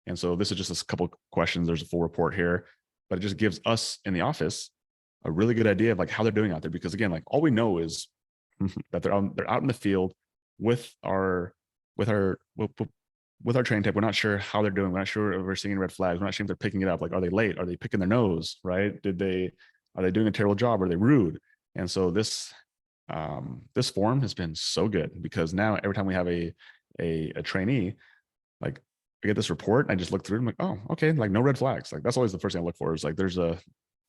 And so this is just a couple of questions. There's a full report here, but it just gives us in the office a really good idea of like how they're doing out there. Because again, like all we know is that they're out in the field with with our training type, we're not sure how they're doing. We're not sure if we're seeing red flags. We're not sure if they're picking it up. Like, are they late? Are they picking their nose? Right? Are they doing a terrible job? Are they rude? And so this forum has been so good, because now every time we have a trainee, like, I get this report and I just look through it. I'm like, oh, okay, like no red flags. Like, that's always the first thing I look for, is like, you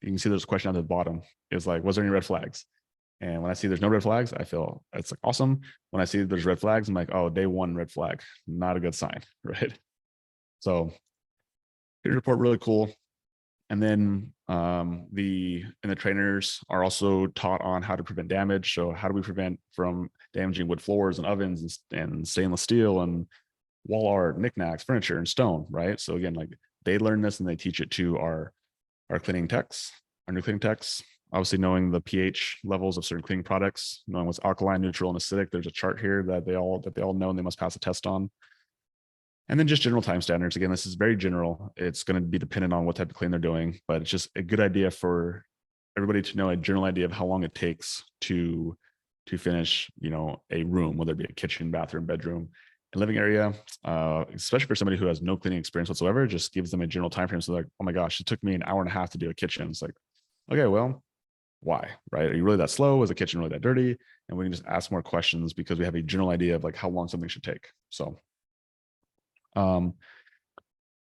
can see there's a question at the bottom, is like, was there any red flags? And when I see there's no red flags, I feel it's like awesome. When I see there's red flags, I'm like, oh, day one red flag, not a good sign, right? So the report, really cool. And then the trainers are also taught on how to prevent damage. So how do we prevent from damaging wood floors and ovens and stainless steel and wall art, knickknacks, furniture, and stone, right? So again, like, they learn this and they teach it to our cleaning techs, our new cleaning techs. Obviously, knowing the pH levels of certain cleaning products, knowing what's alkaline, neutral, and acidic. There's a chart here that they all know and they must pass a test on. And then just general time standards. Again, this is very general. It's going to be dependent on what type of clean they're doing, but it's just a good idea for everybody to know a general idea of how long it takes to finish, a room, whether it be a kitchen, bathroom, bedroom, and living area, especially for somebody who has no cleaning experience whatsoever. It just gives them a general time frame. So like, oh my gosh, it took me an hour and a half to do a kitchen. It's like, okay, well, why, right? Are you really that slow? Is the kitchen really that dirty? And we can just ask more questions because we have a general idea of like how long something should take. So,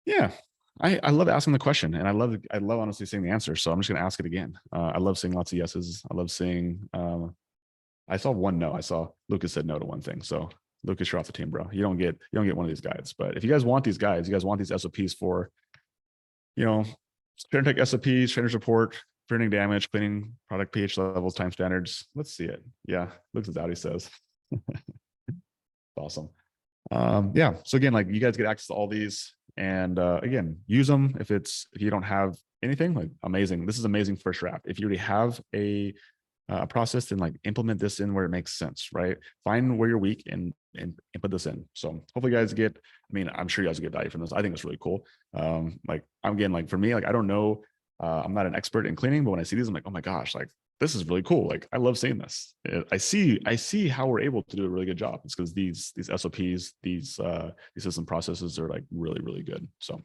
yeah, I love asking the question, and I love honestly seeing the answer. So I'm just going to ask it again. I love seeing lots of yeses. I love seeing, I saw one no. I saw Lucas said no to one thing. So Lucas, you're off the team, bro. You don't get one of these guides. But if you guys want these guides, you guys want these SOPs for, trainer tech SOPs, trainer's report, printing damage, cleaning product pH levels, time standards. Let's see it. Yeah, Lucas is out, he says. Awesome. Yeah. So again, like, you guys get access to all these, and again, use them. If you don't have anything, like, amazing. This is amazing first draft. If you already have a process, then like implement this in where it makes sense, right? Find where you're weak and put this in. So hopefully you guys I'm sure you guys get value from this. I think it's really cool. Like, again, like, for me, like, I don't know, I'm not an expert in cleaning, but when I see these, I'm like, oh my gosh, like, this is really cool. Like, I love seeing this. I see how we're able to do a really good job. It's because these SOPs, these system processes are like really, really good. So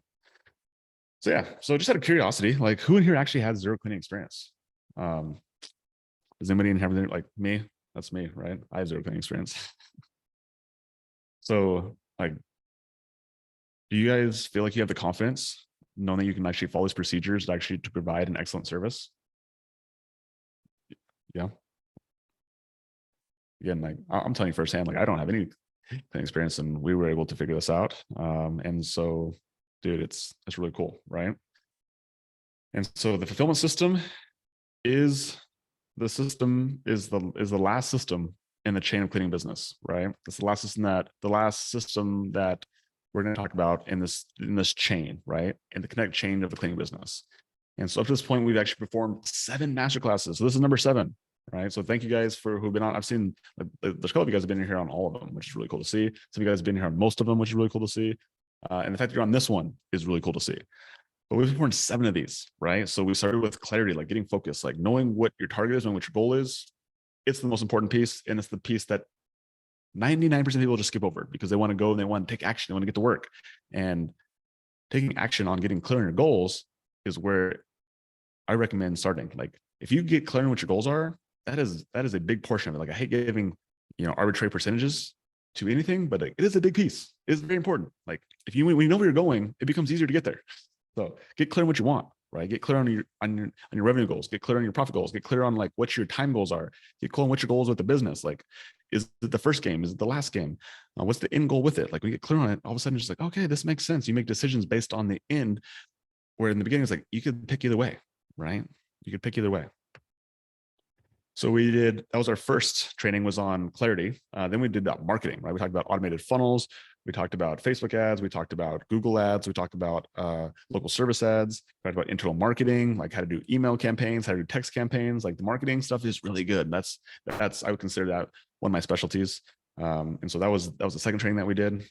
yeah. So just out of curiosity, like, who in here actually has zero cleaning experience? Does anybody in here have, like, me? That's me, right? I have zero cleaning experience. So, like, do you guys feel like you have the confidence knowing that you can actually follow these procedures to provide an excellent service? Yeah. Again, like, I'm telling you firsthand, like, I don't have any experience, and we were able to figure this out. And so, dude, it's really cool, right? And so the fulfillment system is the last system in the chain of cleaning business, right? It's the last system that we're going to talk about in this chain, right? In the connect chain of the cleaning business. And so up to this point, we've actually performed 7 masterclasses. So this is number 7, right? So thank you guys who've been on. I've seen there's a couple of you guys have been here on all of them, which is really cool to see. Some of you guys have been here on most of them, which is really cool to see. And the fact that you're on this one is really cool to see. But we've performed 7 of these, right? So we started with clarity, like getting focused, like knowing what your target is, knowing what your goal is. It's the most important piece. And it's the piece that 99% of people just skip over because they want to go and they want to take action. They want to get to work. And taking action on getting clear on your goals is where I recommend starting. Like, if you get clear on what your goals are, that is a big portion of it. Like, I hate giving, arbitrary percentages to anything, but it is a big piece. It is very important. Like, when you know where you're going, it becomes easier to get there. So get clear on what you want, right? Get clear on your revenue goals. Get clear on your profit goals. Get clear on like what your time goals are. Get clear on what your goals with the business. Like, is it the first game? Is it the last game? What's the end goal with it? Like, when you get clear on it, all of a sudden it's just like, okay, this makes sense. You make decisions based on the end, where in the beginning it's like, you could pick either way, right? You could pick either way. So that was our first training, was on clarity. Then we did about marketing, right? We talked about automated funnels. We talked about Facebook ads. We talked about Google ads. We talked about local service ads. We talked about internal marketing, like how to do email campaigns, how to do text campaigns. Like, the marketing stuff is really good. That's I would consider that one of my specialties. And so that was the second training that we did.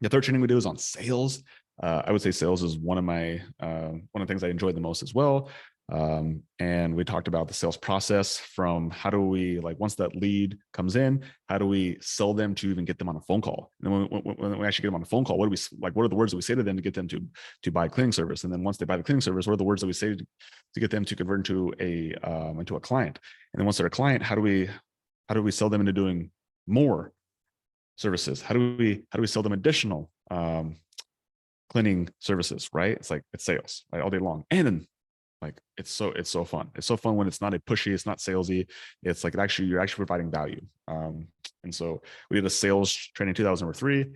The third training we did was on sales. I would say sales is one of the things I enjoyed the most as well. And we talked about the sales process from how do we, like, once that lead comes in, how do we sell them to even get them on a phone call? And then when we actually get them on a phone call, what do we, like, what are the words that we say to them to get them to buy a cleaning service? And then once they buy the cleaning service, what are the words that we say to get them to convert into a client? And then once they're a client, how do we sell them into doing more services? How do we sell them additional cleaning services, right? It's like, it's sales, right, all day long. And then, like, it's so fun. It's so fun when it's not a pushy, it's not salesy. It's like, you're actually providing value. And so we did a sales training 2003, and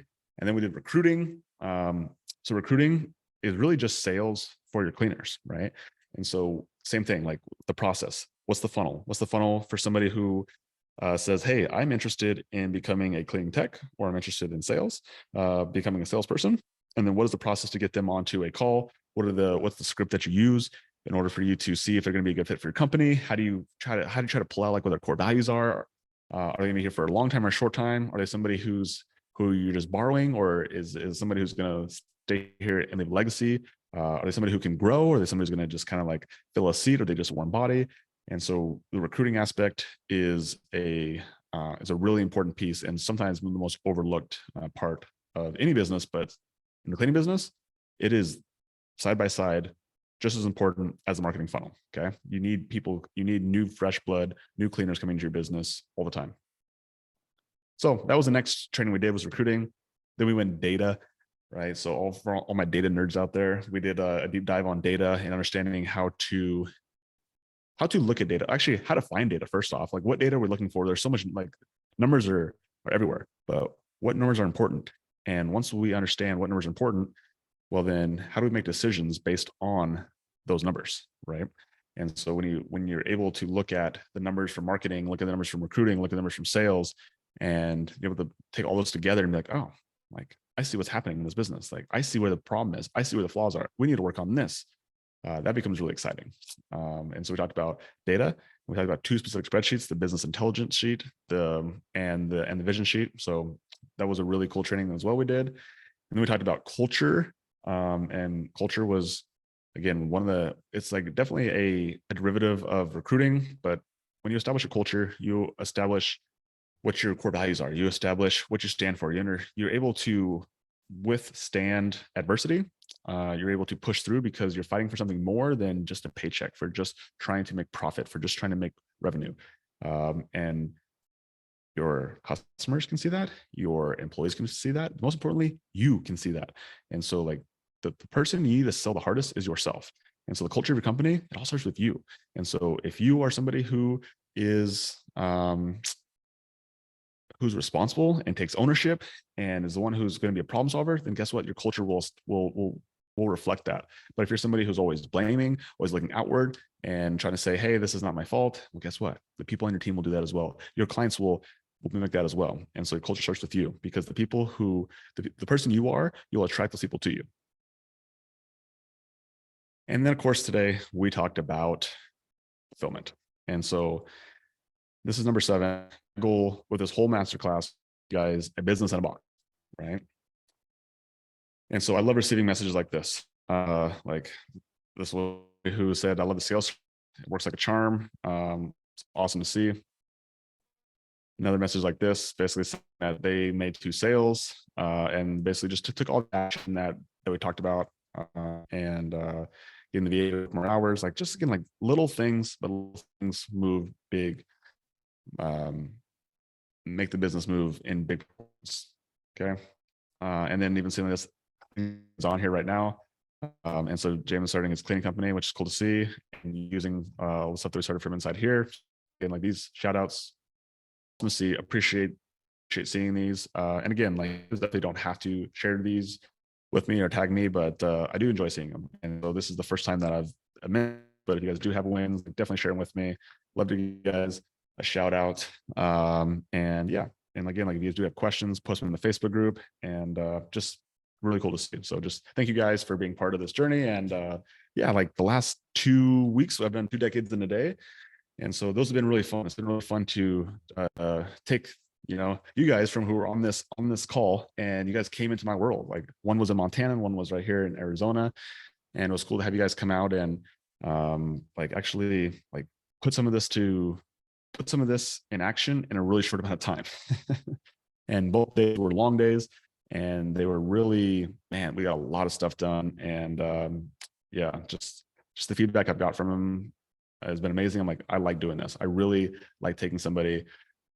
then we did recruiting. So recruiting is really just sales for your cleaners, right? And so same thing, like the process. What's the funnel? What's the funnel for somebody who says, hey, I'm interested in becoming a cleaning tech, or I'm interested in sales, becoming a salesperson. And then what is the process to get them onto a call? What's the script that you use in order for you to see if they're going to be a good fit for your company? How do you try to pull out, like, what their core values are? Are they going to be here for a long time or a short time? Are they somebody who you're just borrowing, or is somebody who's going to stay here and leave a legacy? Are they somebody who can grow? Or are they somebody who's going to just kind of like fill a seat? Or are they just a warm body? And so the recruiting aspect is a really important piece, and sometimes the most overlooked part of any business. But in the cleaning business, it is side by side just as important as the marketing funnel. Okay, you need people, you need new fresh blood, new cleaners coming into your business all the time. So that was the next training we did, was recruiting. Then we went data, right? So for all my data nerds out there, we did a deep dive on data and understanding how to look at data, actually how to find data. First off, like, what data we're looking for. There's so much, like, numbers are everywhere, but what numbers are important? And once we understand what numbers are important, well, then how do we make decisions based on those numbers, right? And so when you're able to look at the numbers from marketing, look at the numbers from recruiting, look at the numbers from sales, and be able to take all those together and be like, oh, like, I see what's happening in this business. Like, I see where the problem is. I see where the flaws are. We need to work on this. That becomes really exciting. And so we talked about data. We talked about two specific spreadsheets: the business intelligence sheet, and the vision sheet. So that was a really cool training as well we did. And then we talked about culture. And culture was, again, it's like definitely a derivative of recruiting. But when you establish a culture, you establish what your core values are. You establish what you stand for. You're able to withstand adversity. You're able to push through because you're fighting for something more than just a paycheck, for just trying to make profit, for just trying to make revenue. And your customers can see that, your employees can see that. Most importantly, you can see that. And so, like, the person you need to sell the hardest is yourself. And so the culture of your company, it all starts with you. And so if you are somebody who is who's responsible and takes ownership and is the one who's going to be a problem solver, then guess what? Your culture will reflect that. But if you're somebody who's always blaming, always looking outward and trying to say, hey, this is not my fault, well, guess what? The people on your team will do that as well. Your clients will mimic that as well. And so your culture starts with you, because the people who, the person you are, you'll attract those people to you. And then, of course, today we talked about fulfillment. And so this is number 7. Goal with this whole masterclass, guys, a business in a box, right? And so I love receiving messages like this. Like this one who said, I love the sales. It works like a charm. It's awesome to see. Another message like this, basically saying that they made 2 sales and basically just took all the action that we talked about and getting the VA more hours, like, just again, like little things, but little things move big, make the business move in big points. Okay. And then even seeing this is on here right now. And so James is starting his cleaning company, which is cool to see, and using all the stuff that we started from inside here. And like, these shout outs, to see, appreciate seeing these. And again, like, that they don't have to share these with me or tag me, but I do enjoy seeing them. And so this is the first time that I've met, but if you guys do have wins, definitely share them with me. Love to give you guys a shout out. And yeah, and again, like, if you guys do have questions, post them in the Facebook group, and just really cool to see. So just thank you guys for being part of this journey. And yeah, like the last 2 weeks, I've done 2 decades in a day. And so those have been really fun. It's been really fun to take, you guys from who were on this call, and you guys came into my world. Like, one was in Montana and one was right here in Arizona. And it was cool to have you guys come out and like actually like put some of this in action in a really short amount of time. And both days were long days, and they were really, man, we got a lot of stuff done. And yeah, just the feedback I've got from them has been amazing. I'm like, I like doing this. I really like taking somebody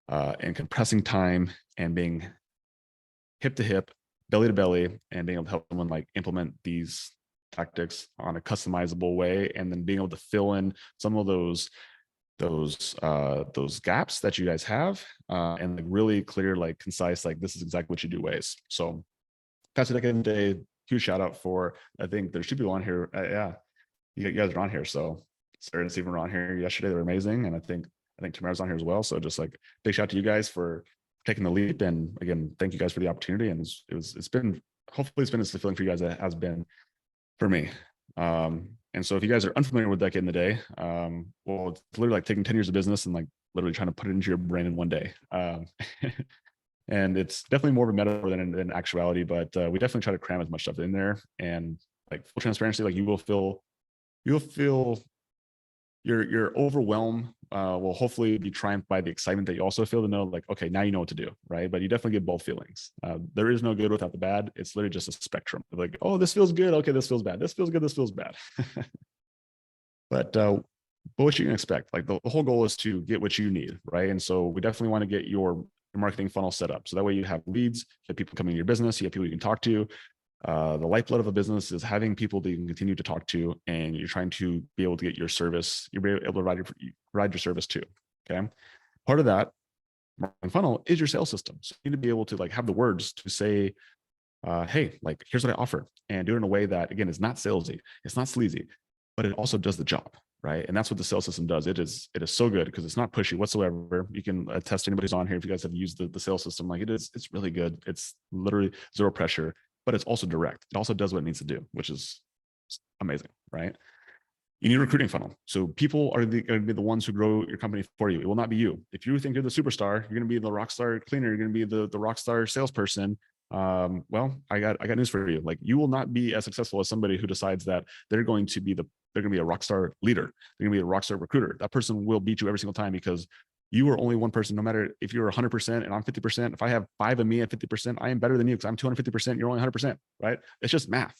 and compressing time and being hip to hip, belly to belly, and being able to help someone like implement these tactics on a customizable way, and then being able to fill in some of those gaps that you guys have, and like really clear, like concise, like this is exactly what you do ways. So past a decade in the day, huge shout out for, I think there's 2 people on here. Yeah, you guys are on here. So Sarah and Stephen were on here yesterday. They were amazing. And I think Tamara's on here as well. So just like big shout out to you guys for taking the leap. And again, thank you guys for the opportunity. And it's been, hopefully it's been as fulfilling for you guys as it has been for me. And so if you guys are unfamiliar with Decade in the Day, well, it's literally like taking 10 years of business and like literally trying to put it into your brain in one day. And it's definitely more of a metaphor than actuality, but we definitely try to cram as much stuff in there. And like full transparency, like you will feel your overwhelm will hopefully be triumphed by the excitement that you also feel to know like, okay, now you know what to do, right? But you definitely get both feelings. There is no good without the bad. It's literally just a spectrum. Like, oh, this feels good. Okay, this feels bad. This feels good. This feels bad. But what you can expect, like the whole goal is to get what you need, right? And so we definitely want to get your marketing funnel set up. So that way you have leads, you have people coming to your business, you have people you can talk to. The lifeblood of a business is having people that you can continue to talk to, and you're trying to be able to get your service, you're able to provide your service to. Okay. Part of that marketing funnel is your sales system. So you need to be able to like have the words to say, hey, like here's what I offer, and do it in a way that again is not salesy, it's not sleazy, but it also does the job, right? And that's what the sales system does. It is so good because it's not pushy whatsoever. You can attest, anybody's on here, if you guys have used the sales system, like it's really good. It's literally zero pressure, but it's also direct. It also does what it needs to do, which is amazing, right? You need a recruiting funnel. So people are going to be the ones who grow your company for you. It will not be you. If you think you're the superstar, you're going to be the rock star cleaner, you're going to be the rock star salesperson. Well, I got news for you. Like you will not be as successful as somebody who decides that they're going to be a rock star leader. They're going to be a rock star recruiter. That person will beat you every single time because you are only one person. No matter if you're 100% and I'm 50%, if I have 5 of me at 50%, I am better than you because I'm 250%, you're only 100%, right? It's just math.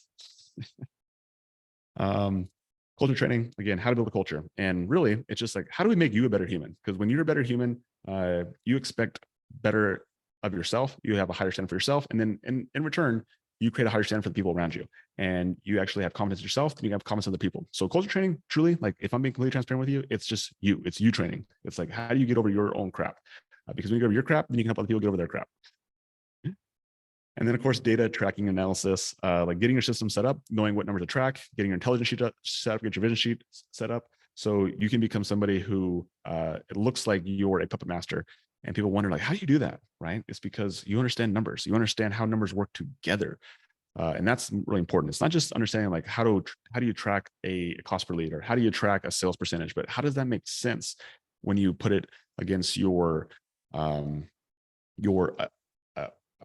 Culture training, again, how to build a culture. And really, it's just like, how do we make you a better human? Because when you're a better human, you expect better of yourself. You have a higher standard for yourself. And then in return, you create a higher standard for the people around you. And you actually have confidence in yourself, then you have confidence in the people. So culture training, truly, like if I'm being completely transparent with you, it's just you. It's you training. It's like, how do you get over your own crap? Because when you get over your crap, then you can help other people get over their crap. And then, of course, data tracking analysis, like getting your system set up, knowing what numbers to track, getting your intelligence sheet set up, get your vision sheet set up, so you can become somebody who it looks like you're a puppet master. And people wonder, like, how do you do that, right? It's because you understand numbers. You understand how numbers work together. And that's really important. It's not just understanding like how do you track a cost per lead, or how do you track a sales percentage, but how does that make sense when you put it against your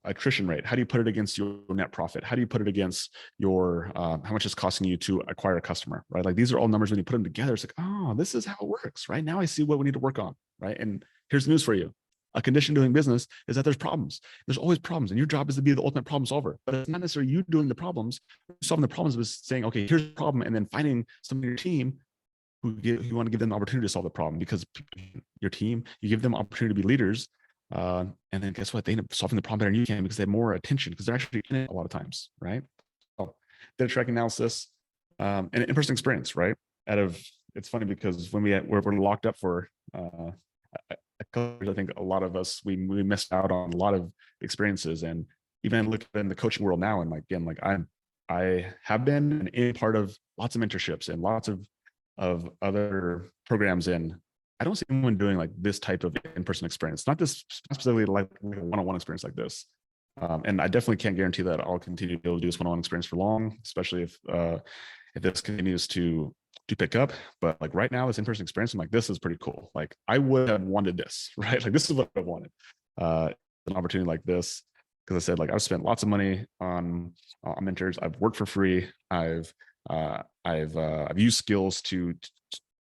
attrition rate? How do you put it against your net profit? How do you put it against your how much it's costing you to acquire a customer, right? Like these are all numbers. When you put them together, it's like, oh, this is how it works, right? Now I see what we need to work on, right? And here's the news for you. A condition doing business is that there's problems. There's always problems, and your job is to be the ultimate problem solver. But it's not necessarily you doing the problems. Solving the problems is saying, okay, here's the problem, and then finding somebody in your team who you want to give them the opportunity to solve the problem, because your team, you give them opportunity to be leaders. And then guess what? They end up solving the problem better than you can because they have more attention, because they're actually in it a lot of times, right? So data tracking analysis, and in-person experience, right? It's funny because when we're locked up for I think a lot of us, we missed out on a lot of experiences. And even look in the coaching world now, and like, again, like I have been an in part of lots of mentorships and lots of other programs, and I don't see anyone doing like this type of in-person experience, not this specifically like a one-on-one experience like this. And I definitely can't guarantee that I'll continue to be able to do this one-on-one experience for long, especially if this continues to pick up. But like right now, this in-person experience, I'm like, this is pretty cool. Like I would have wanted this, right? Like this is what I wanted. An opportunity like this, because I said, like, I've spent lots of money on mentors. I've worked for free. I've I've used skills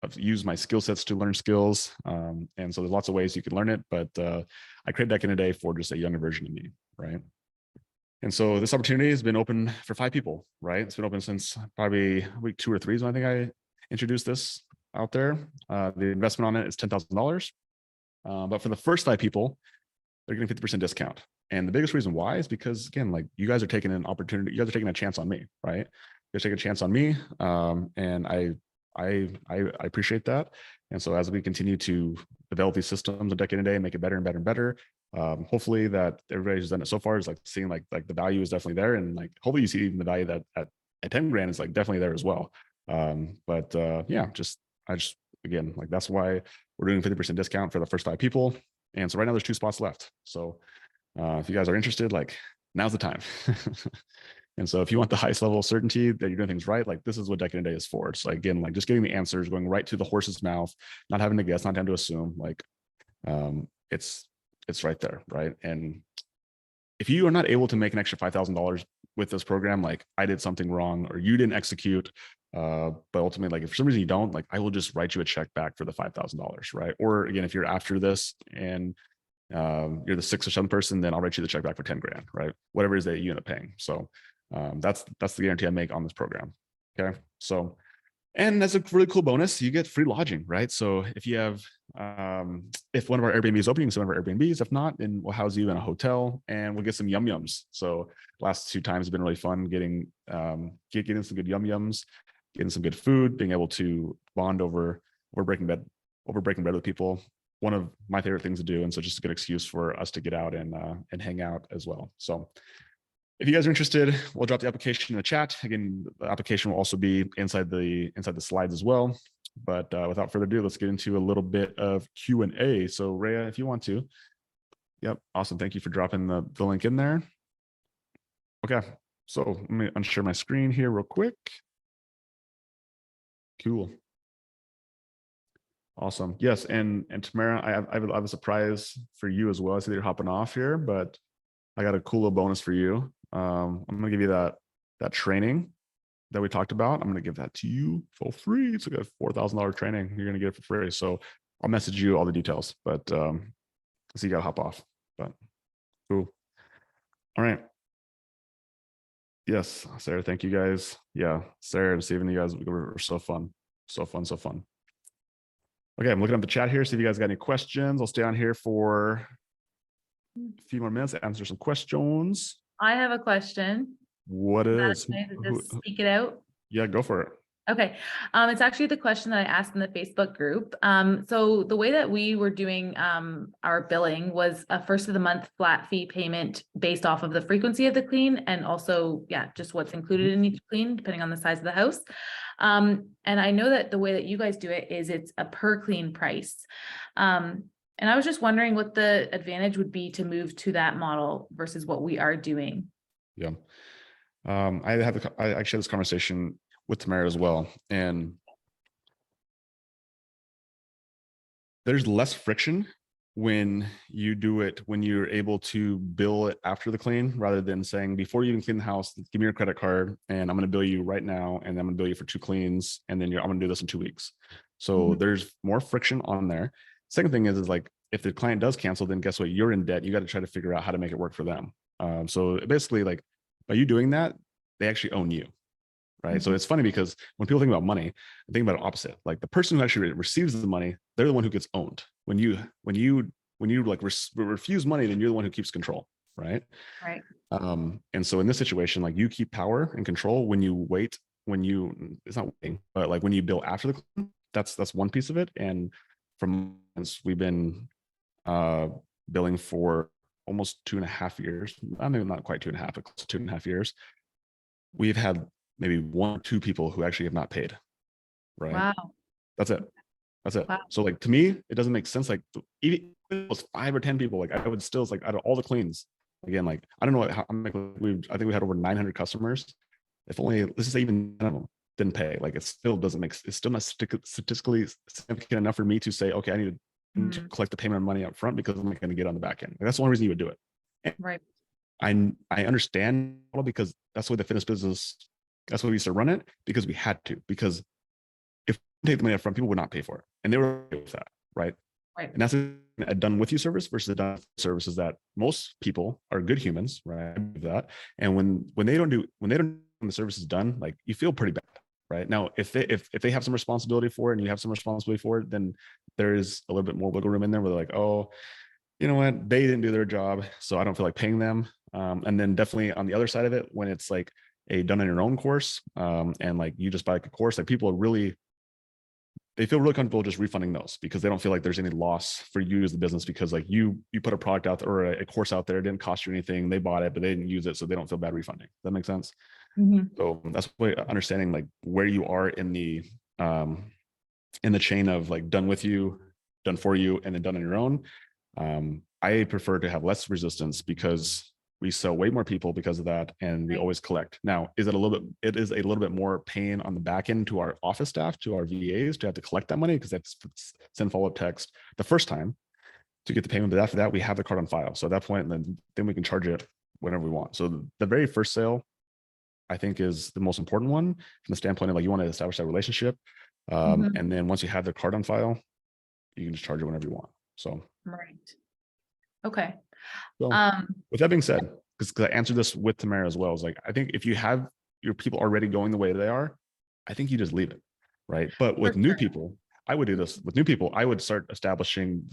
I've used my skill sets to learn skills. And so there's lots of ways you can learn it, but I created Deck in a Day for just a younger version of me, right? And so this opportunity has been open for 5 people, right? It's been open since probably week 2 or 3 is when I think I introduced this out there. The investment on it is $10,000. But for the first 5 people, they're getting 50% discount. And the biggest reason why is because, again, like you guys are taking an opportunity, you guys are taking a chance on me, right? You guys take a chance on me. And I appreciate that. And so as we continue to develop these systems a decade a day, make it better and better and better, hopefully that everybody who's done it so far is like seeing like the value is definitely there. And like, hopefully you see even the value that at 10 grand is like definitely there as well. Yeah, again, like that's why we're doing 50% discount for the first 5 people. And so right now there's 2 spots left. So if you guys are interested, like now's the time. And so if you want the highest level of certainty that you're doing things right, like this is what Deck in a Day is for. So again, like just getting the answers, going right to the horse's mouth, not having to guess, not having to assume, like it's right there, right? And if you are not able to make an extra $5,000 with this program, like I did something wrong or you didn't execute, but ultimately, like if for some reason you don't, like I will just write you a check back for the $5,000, right? Or again, if you're after this and you're the 6th or 7th person, then I'll write you the check back for 10 grand, right? Whatever it is that you end up paying. So that's the guarantee I make on this program. Okay. So, and as a really cool bonus, you get free lodging, right? So if you have, if one of our Airbnbs is open, you can some of our Airbnbs. If not, then we'll house you in a hotel and we'll get some yum yums. So last 2 times have been really fun getting some good yum yums, getting some good food, being able to bond over breaking bread with people. One of my favorite things to do. And so just a good excuse for us to get out and hang out as well. So if you guys are interested, we'll drop the application in the chat. Again, the application will also be inside the slides as well. But without further ado, let's get into a little bit of Q&A. So Rhea, if you want to. Yep, awesome. Thank you for dropping the link in there. Okay, so let me unshare my screen here real quick. Cool. Awesome. Yes, and Tamara, I have a surprise for you as well. I see that you're hopping off here, but I got a cool little bonus for you. I'm gonna give you that training that we talked about. I'm gonna give that to you for free. It's like a $4,000 training. You're gonna get it for free. So I'll message you all the details. But so you gotta hop off. But cool. All right. Yes, Sarah. Thank you guys. Yeah, Sarah and Steven, you guys were so fun, so fun, so fun. Okay, I'm looking up the chat here. See if you guys got any questions. I'll stay on here for a few more minutes to answer some questions. I have a question. What is? Just speak it out. Yeah, go for it. Okay. It's actually the question that I asked in the Facebook group. So the way that we were doing our billing was a first of the month flat fee payment based off of the frequency of the clean and also, yeah, just what's included in each clean, depending on the size of the house. And I know that the way that you guys do it is it's a per clean price. And I was just wondering what the advantage would be to move to that model versus what we are doing. Yeah. I actually had this conversation with Tamara as well. And there's less friction when you do it, when you're able to bill it after the clean, rather than saying, before you even clean the house, give me your credit card and I'm going to bill you right now. And I'm going to bill you for 2 cleans. And then I'm going to do this in 2 weeks. So there's more friction on there. Second thing is like, if the client does cancel, then guess what? You're in debt. You got to try to figure out how to make it work for them. So basically, like, by you doing that, they actually own you. Right. So it's funny because when people think about money, they think about it opposite. Like the person who actually receives the money, they're the one who gets owned. When you like refuse money, then you're the one who keeps control. Right. Right. And so in this situation, like you keep power and control when you wait, it's not waiting, but like when you bill after the clean, that's one piece of it. And from we've been billing for almost 2.5 years. I mean, not quite 2.5, but close to 2.5 years. We've had maybe 1 or 2 people who actually have not paid. Right. Wow. That's it. Wow. So like, to me, it doesn't make sense. Like even if it was 5 or 10 people, like I would still, like, out of all the cleans, again, like, I don't know what, I think we had over 900 customers. If only, let's just say even none of them didn't pay, like, it's still not statistically significant enough for me to say, okay, I need to collect the payment of money up front because I'm not going to get on the back end. Like, that's the only reason you would do it. And right. I understand because that's the way the fitness business That's why we used to run it, because we had to, because if we take the money up front, people would not pay for it. And they were okay with that, right? Right. And that's a done with you service versus a done with services that most people are good humans, right? That. And when they don't when the service is done, like you feel pretty bad, right? Now, if they have some responsibility for it and you have some responsibility for it, then there is a little bit more wiggle room in there where they're like, oh, you know what, they didn't do their job, so I don't feel like paying them. And then definitely on the other side of it, when it's like a done on your own course, and like you just buy like a course, like people are really, they feel really comfortable just refunding those because they don't feel like there's any loss for you as the business, because like you put a product out there or a course out there, it didn't cost you anything, they bought it, but they didn't use it, so they don't feel bad refunding. Does that make sense? So that's why understanding like where you are in the chain of like done with you, done for you, and then done on your own. I prefer to have less resistance because we sell way more people because of that, and we always collect. Now, it is a little bit more pain on the back end to our office staff, to our VAs, to have to collect that money, because that's send follow-up text the first time to get the payment. But after that, we have the card on file. So at that point, then we can charge it whenever we want. So the very first sale, I think, is the most important one from the standpoint of like you want to establish that relationship. And then once you have the card on file, you can just charge it whenever you want. So Right. Okay. So with that being said, because I answered this with Tamara as well, is like, I think if you have your people already going the way they are, I think you just leave it, right? But with new people, I would do this. With new people, I would start establishing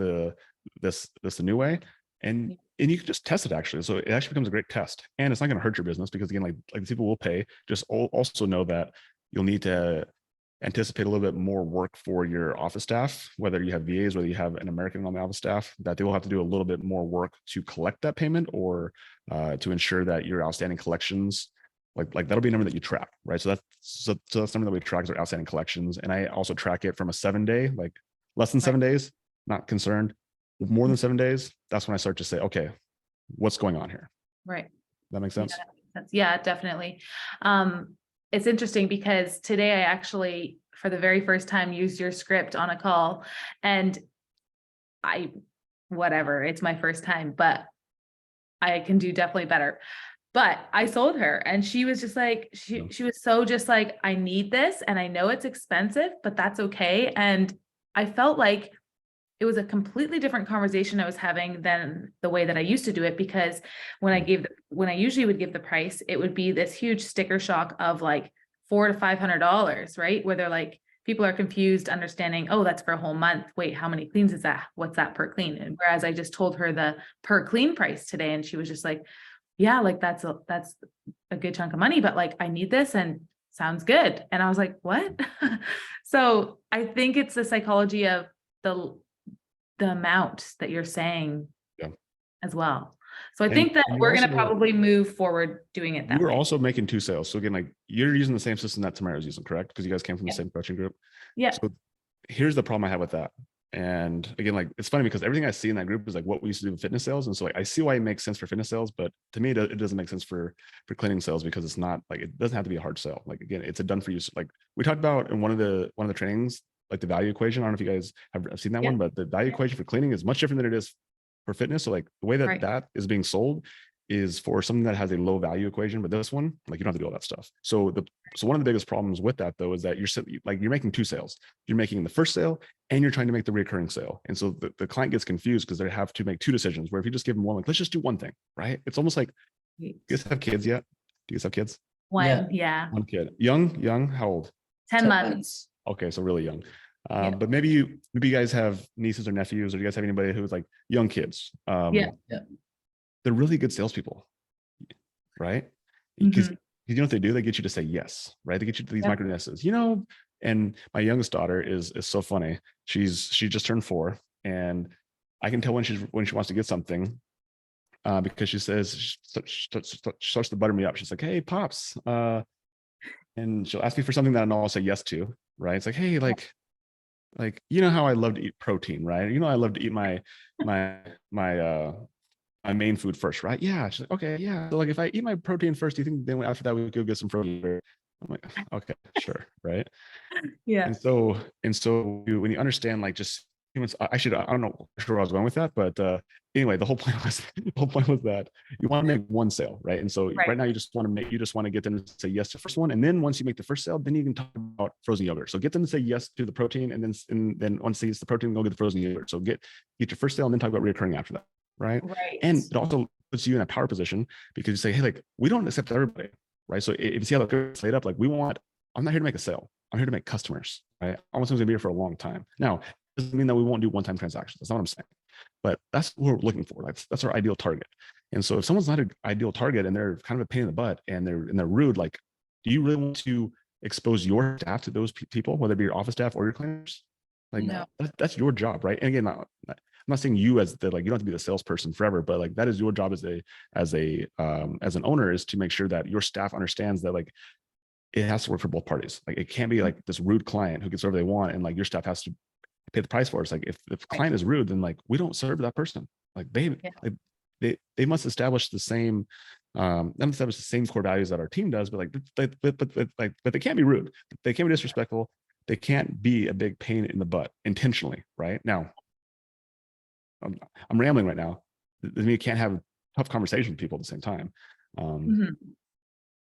this the new way, and you can just test it actually. So it actually becomes a great test, and it's not going to hurt your business, because again, like these people will pay. Just also know that you'll need to anticipate a little bit more work for your office staff, whether you have VAs, whether you have an American on the office staff, that they will have to do a little bit more work to collect that payment, or to ensure that your outstanding collections, like that'll be a number that you track, right? So that's something that we track, is our outstanding collections. And I also track it from a 7-day, like less than 7 days, not concerned. More than 7 days, that's when I start to say, okay, what's going on here? Right. That makes sense? Yeah, definitely. It's interesting because today I actually, for the very first time, used your script on a call, and whatever, it's my first time, but I can do definitely better. But I sold her, and she was just like, she was so just like, I need this, and I know it's expensive, but that's okay. And I felt like it was a completely different conversation I was having than the way that I used to do it, because when I usually would give the price, it would be this huge sticker shock of like $400 to $500, right? Where they're like, people are confused, understanding, oh, that's for a whole month. Wait, how many cleans is that? What's that per clean? And whereas I just told her the per clean price today, and she was just like, yeah, like that's a good chunk of money, but like, I need this and sounds good. And I was like, what? So I think it's the psychology of the amount that you're saying as well. So I think that we're going to probably move forward doing it that way. You were also making 2 sales. So again, like you're using the same system that Tamara is using, correct? Because you guys came from the same coaching group. Yeah. So here's the problem I have with that. And again, like it's funny because everything I see in that group is like what we used to do with fitness sales. And so like I see why it makes sense for fitness sales, but to me, it doesn't make sense for cleaning sales, because it's not like, it doesn't have to be a hard sale. Like again, it's a done for you. Like we talked about in one of the trainings, like the value equation. I don't know if you guys have seen that one, but the value equation for cleaning is much different than it is for fitness. So like the way that that is being sold is for something that has a low value equation, but this one, like you don't have to do all that stuff. So one of the biggest problems with that though, is that you're making 2 sales. You're making the first sale and you're trying to make the recurring sale. And so the client gets confused because they have to make 2 decisions, where if you just give them one, like, let's just do one thing, right? It's almost like, you guys have kids yet? Do you guys have kids? One, yeah. One kid. Young, how old? 10 months. Okay, so really young. But maybe you guys have nieces or nephews, or do you guys have anybody who's like young kids? They're really good salespeople, right? Because you know what they do? They get you to say yes, right? They get you to these micro yeses, and my youngest daughter is so funny. She just turned 4, and I can tell when she wants to get something, because she says, she starts to butter me up. She's like, hey, Pops. And she'll ask me for something that I know I'll say yes to, right? It's like, hey, like, you know how I love to eat protein, right? You know, I love to eat my main food first, right? Yeah. She's like, okay, yeah. So like, if I eat my protein first, do you think then after that we could get some protein? I'm like, okay, sure, right? Yeah. And so when you understand, like, just Actually, I don't know where I was going with that, but anyway, the whole point was that you want to make one sale, right? And so Right. right now you just want to get them to say yes to the first one, and then once you make the first sale, then you can talk about frozen yogurt. So get them to say yes to the protein, and then once they use the protein, go get the frozen yogurt. So get your first sale, and then talk about recurring after that, right? Right. And it also puts you in a power position because you say, hey, like we don't accept everybody, right? So if you see how it's laid up, like I'm not here to make a sale. I'm here to make customers, right? I want someone's gonna be here for a long time. Now, doesn't mean that we won't do one-time transactions. That's not what I'm saying. But that's what we're looking for. That's our ideal target. And so if someone's not an ideal target and they're kind of a pain in the butt and they're rude, like, do you really want to expose your staff to those people, whether it be your office staff or your cleaners? Like, No. that's your job, right? And again, I'm not saying you as the like you don't have to be the salesperson forever, but like that is your job as an owner, is to make sure that your staff understands that like it has to work for both parties. Like it can't be like this rude client who gets whatever they want and like your staff has to pay the price for it. It's like if the client is rude, then like we don't serve that person. Like they must establish the same not establish the same core values that our team does, but they can't be rude. They can't be disrespectful. They can't be a big pain in the butt intentionally, right? Now, I'm rambling right now. You can't have tough conversations with people at the same time.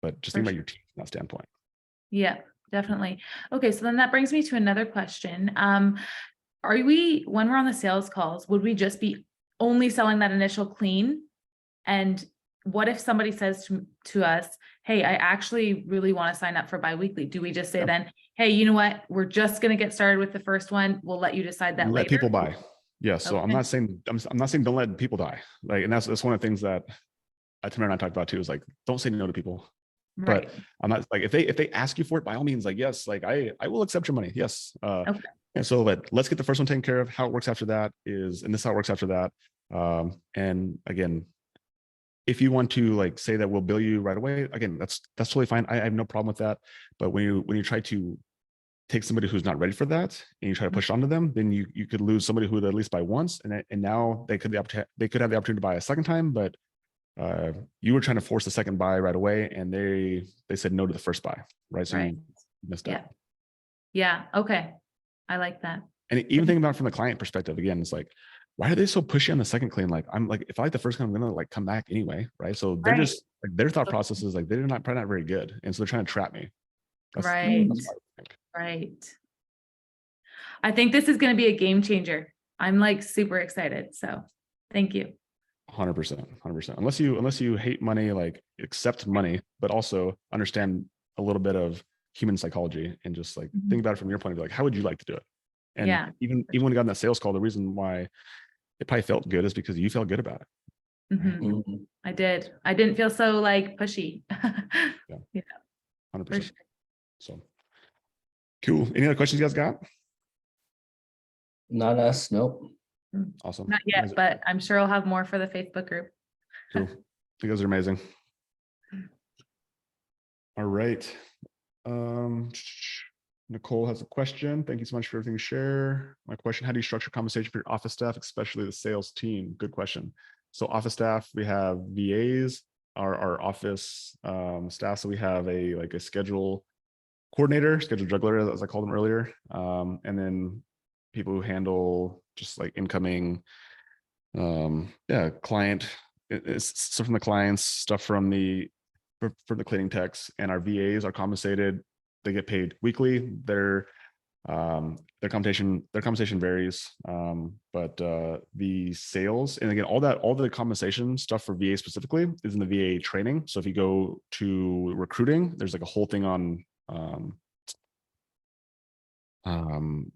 But just think about your team from that standpoint. Yeah, definitely. Okay, so then that brings me to another question. When we're on the sales calls, would we just be only selling that initial clean? And what if somebody says to us, hey, I actually really want to sign up for biweekly? Do we just say then, hey, you know what? We're just going to get started with the first one. We'll let you decide that later. Let people buy. Yeah. So I'm not saying don't let people die. Like, and that's one of the things that Tamara and I talked about too, is like, don't say no to people. Right. But I'm not like, if they ask you for it, by all means, like, yes, like I will accept your money. Yes. Okay. And so let's get the first one taken care of. How it works after that is, and this is how it works after that. And again, if you want to like say that we'll bill you right away, again, that's totally fine. I have no problem with that. But when you try to take somebody who's not ready for that and you try to push onto them, then you could lose somebody who would at least buy once, and now they could have the opportunity to buy a second time, but you were trying to force the second buy right away, and they said no to the first buy, right? So you missed out. Yeah. Okay. I like that. And even thinking about it from the client perspective, again, it's like, why are they so pushy on the second clean? Like, I'm like, if I like the first one, I'm gonna like come back anyway, right? So they're just like, their thought process is like, they're probably not very good, and so they're trying to trap me. That's Right. I think this is going to be a game changer. I'm like super excited. So thank you. 100%. Unless you hate money, like accept money, but also understand a little bit of human psychology and just like think about it from your point of view. Like, how would you like to do it? And even when you got in that sales call, the reason why it probably felt good is because you felt good about it. I did. I didn't feel so like pushy. Yeah. 100%. Sure. So cool. Any other questions you guys got? Not us. Nope. Awesome. Not yet, but I'm sure I'll have more for the Facebook group. Cool. You guys are amazing. All right. Nicole has a question. Thank you so much for everything you share. My question: how do you structure compensation for your office staff, especially the sales team? Good question. So office staff, we have VAs, our office staff. So we have a schedule coordinator, schedule juggler, as I called them earlier. And then people who handle just like incoming client, stuff from the clients, stuff from the cleaning techs, and our VAs are compensated. They get paid weekly. Their compensation varies, but the sales, and again, all the compensation stuff for VA specifically is in the VA training. So if you go to recruiting, there's like a whole thing on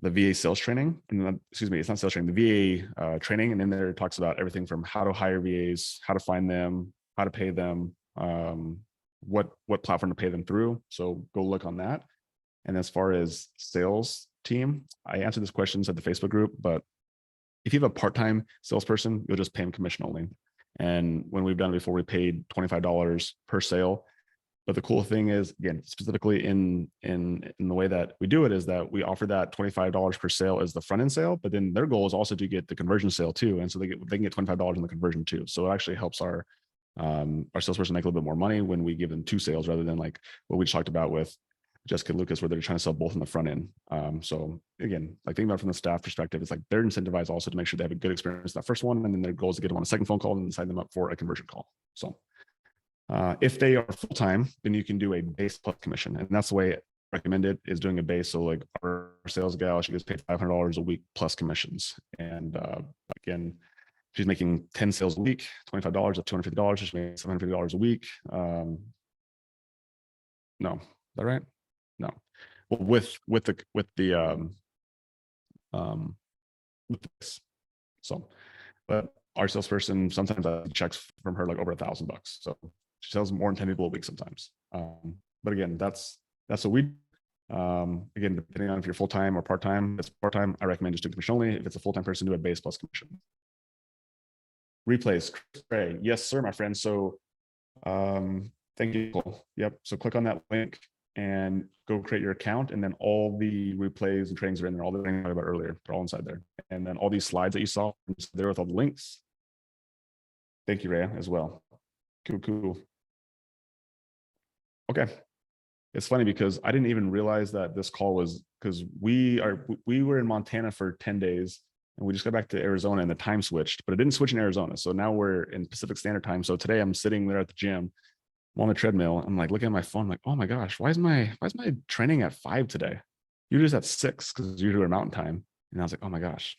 the VA sales training, and excuse me, it's not sales training, the VA training, and then there it talks about everything from how to hire VAs, how to find them, how to pay them, what platform to pay them through. So go look on that. And as far as sales team, I answered this question at the Facebook group, but if you have a part-time salesperson, you'll just pay them commission only. And when we've done it before, we paid $25 per sale. But the cool thing is, again, specifically in the way that we do it, is that we offer that $25 per sale as the front end sale, but then their goal is also to get the conversion sale too. And so they can get $25 in the conversion too. So it actually helps our salesperson make a little bit more money when we give them two sales rather than like what we talked about with Jessica Lucas, where they're trying to sell both in the front end. So again, like thinking about it from the staff perspective, it's like they're incentivized also to make sure they have a good experience in that first one, and then their goal is to get them on a second phone call and sign them up for a conversion call. So if they are full-time, then you can do a base plus commission, and that's the way I recommend it, is doing a base. So like our sales gal, she gets paid $500 a week plus commissions, and again, she's making 10 sales a week, $25 of $250. She's making $750 a week. No, is that right? No. Well, with this. So, but our salesperson, sometimes I checks from her like over $1,000. So she sells more than 10 people a week sometimes. But again, that's what we, again, depending on if you're full-time or part-time. If it's part-time, I recommend just doing commission only. If it's a full-time person, do a base plus commission. Replays, Chris Gray. Yes, sir, my friend. So, thank you. Yep. So click on that link and go create your account, and then all the replays and trainings are in there. All the things I talked about earlier, they're all inside there. And then all these slides that you saw there with all the links. Thank you, Rhea, as well. Cool. Okay. It's funny because I didn't even realize that this call was, because we were in Montana for 10 days and we just got back to Arizona and the time switched, but it didn't switch in Arizona. So now we're in Pacific Standard Time. So today I'm sitting there at the gym, I'm on the treadmill. I'm like looking at my phone, like, oh my gosh, why is my training at 5 today? Usually it's at 6 because usually we're mountain time. And I was like, oh my gosh,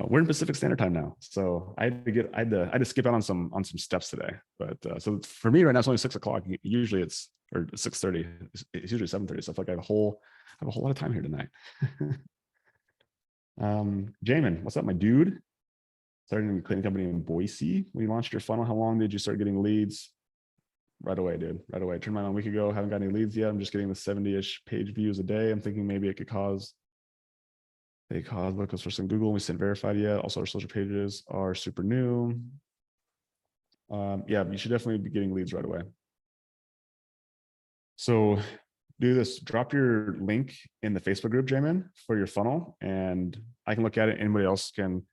we're in Pacific Standard Time now. So I had to skip out on some steps today. But so for me right now, it's only 6 o'clock. Usually it's, or 6:30. It's usually 7:30. So I feel like I have a whole lot of time here tonight. Jamin, what's up, my dude? Started a cleaning company in Boise. When you launched your funnel, how long did you start getting leads? Right away, dude. Right away. Turned mine on a week ago. Haven't got any leads yet. I'm just getting the 70-ish page views a day. I'm thinking maybe it could cause locals for some Google. We sent verified yet. Also, our social pages are super new. Yeah, you should definitely be getting leads right away. So do this. Drop your link in the Facebook group, Jamin, for your funnel, and I can look at it. Anybody else can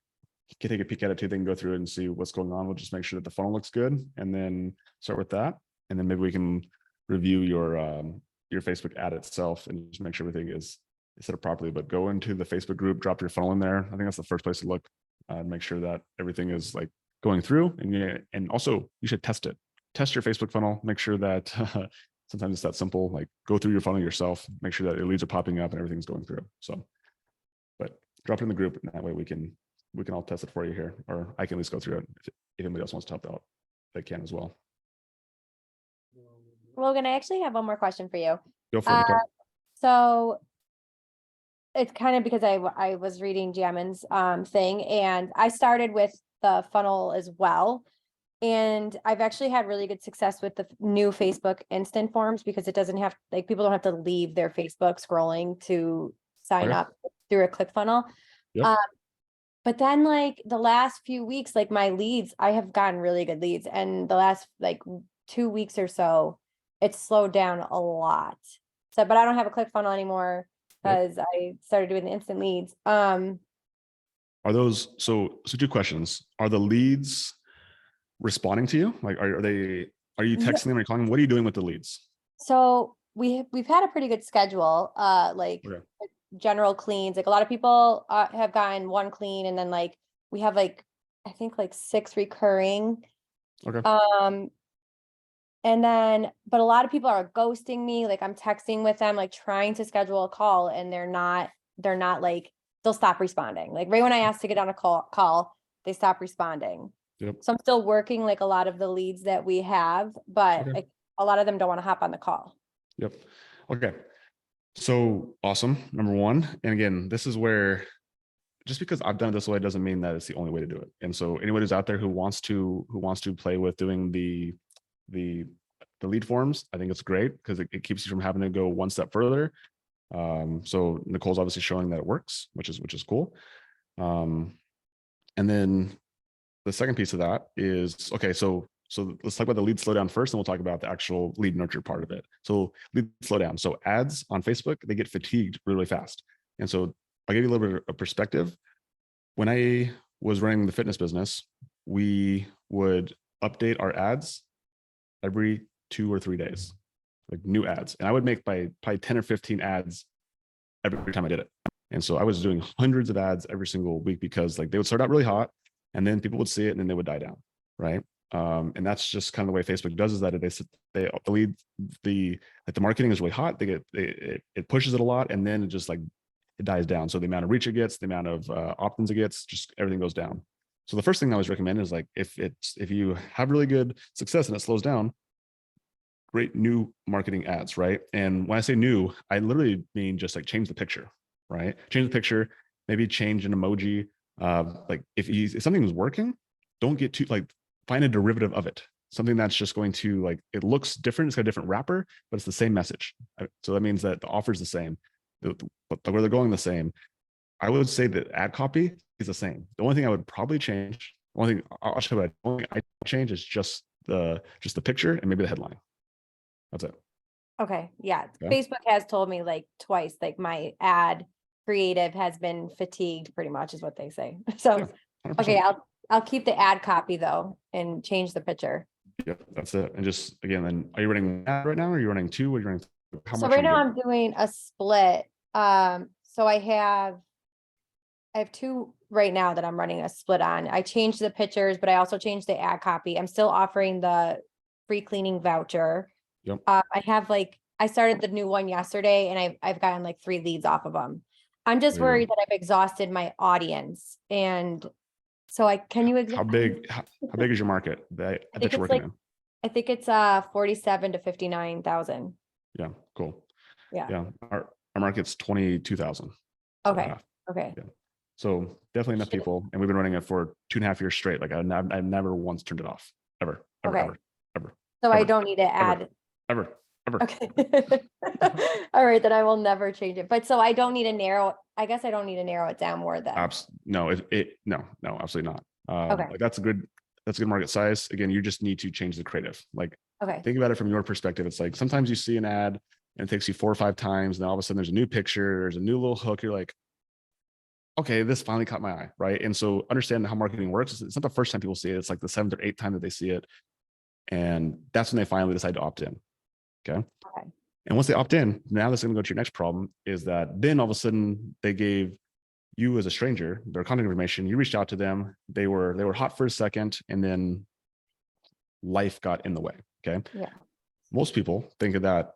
take a peek at it too. They can go through it and see what's going on. We'll just make sure that the funnel looks good, and then start with that. And then maybe we can review your Facebook ad itself and just make sure everything is set up properly. But go into the Facebook group, drop your funnel in there. I think that's the first place to look, make sure that everything is like going through. And also you should test it. Test your Facebook funnel. Make sure that sometimes it's that simple. Like go through your funnel yourself. Make sure that your leads are popping up and everything's going through. So, but drop it in the group, and that way we can all test it for you here, or I can at least go through it. If anybody else wants to help out, they can as well. Logan, I actually have one more question for you. Go for it. So it's kind of because I was reading Jamin's thing, and I started with the funnel as well. And I've actually had really good success with the new Facebook instant forms, because it doesn't have, like, people don't have to leave their Facebook scrolling to sign up through a ClickFunnels. Yep. But then like the last few weeks, like my leads, I have gotten really good leads. And the last like 2 weeks or so, it's slowed down a lot. So, but I don't have a ClickFunnels anymore because I started doing the instant leads. Are those, so 2 questions. Are the leads responding to you? Like, are you texting them or calling them? What are you doing with the leads? So we've had a pretty good schedule, general cleans. Like a lot of people have gotten 1 clean, and then like we have like, I think like 6 recurring. Okay. And then, but a lot of people are ghosting me. Like I'm texting with them, like trying to schedule a call, and they're not like, they'll stop responding. Like right when I asked to get on a call, they stop responding. Yep. So I'm still working like a lot of the leads that we have, but like a lot of them don't want to hop on the call. Yep. Okay. So awesome. Number 1. And again, this is where, just because I've done it this way doesn't mean that it's the only way to do it. And so anybody who's out there who wants to play with doing the lead forms, I think it's great because it keeps you from having to go one step further. So Nicole's obviously showing that it works, which is cool. And then the second piece of that is, okay, so let's talk about the lead slowdown first, and we'll talk about the actual lead nurture part of it. So lead slowdown. So ads on Facebook, they get fatigued really fast. And so I'll give you a little bit of perspective. When I was running the fitness business, we would update our ads every 2 or 3 days. like new ads. And I would make by probably 10 or 15 ads every time I did it. And so I was doing hundreds of ads every single week because like they would start out really hot and then people would see it and then they would die down. Right. And that's just kind of the way Facebook does, is that they lead the marketing is really hot. It pushes it a lot and then it just like it dies down. So the amount of reach it gets, the amount of opt-ins it gets, just everything goes down. So the first thing I always recommend is like if you have really good success and it slows down, great new marketing ads, right? And when I say new, I literally mean just like change the picture, right? Change the picture, maybe change an emoji. Like if something is working, don't get too like find a derivative of it. Something that's just going to like, it looks different, it's got a different wrapper, but it's the same message. So that means that the offer is the same, but where they're going the same. I would say that ad copy is the same. The only thing I would probably change, one thing I'll show you, the only thing I change is just the picture and maybe the headline. That's it. Okay, yeah. Okay. Facebook has told me like twice, like my ad creative has been fatigued, pretty much is what they say. So, Yeah, 100%. okay, I'll keep the ad copy though and change the picture. Yep, that's it. And just again, then are you running an ad right now? Or are you running two? Or are you running? How So much? right now I'm doing a split. So I have two right now that I'm running a split on. I changed the pictures, but I also changed the ad copy. I'm still offering the free cleaning voucher. Yep. I have like, I started the new one yesterday and I've gotten like 3 leads off of them. I'm just There you worried that I've exhausted my audience. And so can you, How big is your market that you're it's working like, in? I think it's 47 to 59,000. Yeah, cool. Yeah. Yeah, our market's 22,000. Okay. Okay. Yeah. So definitely enough people, and we've been running it for 2.5 years straight. Like I've never once turned it off, ever. Okay. Ever. So ever, I don't need to add. Ever. Okay. All right, then I will never change it. But so I don't need to narrow, I guess I don't need to narrow it down more then. No, no, absolutely not. Okay. Like that's a good market size. Again, you just need to change the creative. Like Okay. think about it from your perspective. It's like sometimes you see an ad and it takes you 4 or 5 times, and then all of a sudden there's a new picture, there's a new little hook. You're like, okay, this finally caught my eye, right? And so understand how marketing works. It's not the first time people see it. It's like the 7th or 8th time that they see it. And that's when they finally decide to opt in. Okay. Okay. And once they opt in, now that's going to go to your next problem, is that then all of a sudden they gave you as a stranger their contact information. You reached out to them. They were hot for a second, and then life got in the way. Okay. Yeah. Most people think of that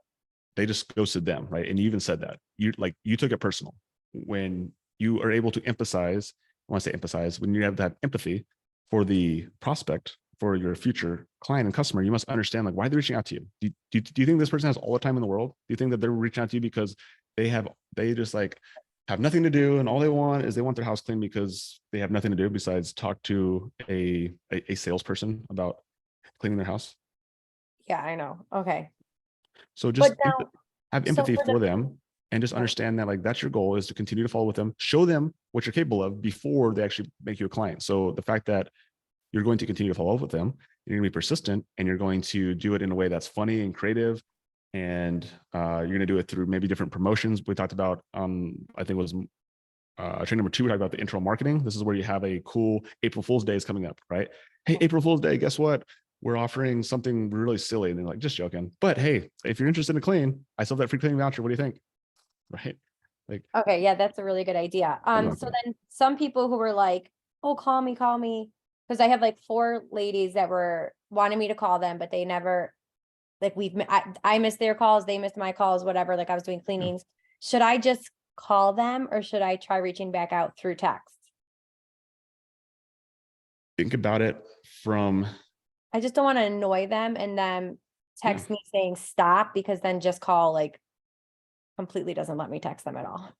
they just ghosted them, right? And you even said that you took it personal. When you are able to empathize, I want to say empathize, when you have that empathy for the prospect, for your future client and customer, you must understand like why they're reaching out to you. Do you think this person has all the time in the world? Do you think that they're reaching out to you because they just like have nothing to do and all they want is they want their house cleaned because they have nothing to do besides talk to a salesperson about cleaning their house? Yeah, I know. Okay. So just now, have empathy for them, and just understand that like that's your goal, is to continue to follow with them, show them what you're capable of before they actually make you a client. So the fact that you're going to continue to follow up with them, you're going to be persistent, and you're going to do it in a way that's funny and creative. And you're going to do it through maybe different promotions. We talked about, I think it was training number 2, we talked about the intro marketing. This is where you have a cool April Fool's Day is coming up, right? Hey, April Fool's Day, guess what? We're offering something really silly. And they're like, just joking. But hey, if you're interested in clean, I still have that free cleaning voucher. What do you think? Right? Like, okay, yeah, that's a really good idea. So then some people who were like, oh, call me, because I have like 4 ladies that were wanting me to call them, but they never, like I missed their calls, they missed my calls, whatever, like I was doing cleanings. Should I just call them, or should I try reaching back out through text? think about it from, I just don't want to annoy them and then text me saying stop, because then just call like completely doesn't let me text them at all.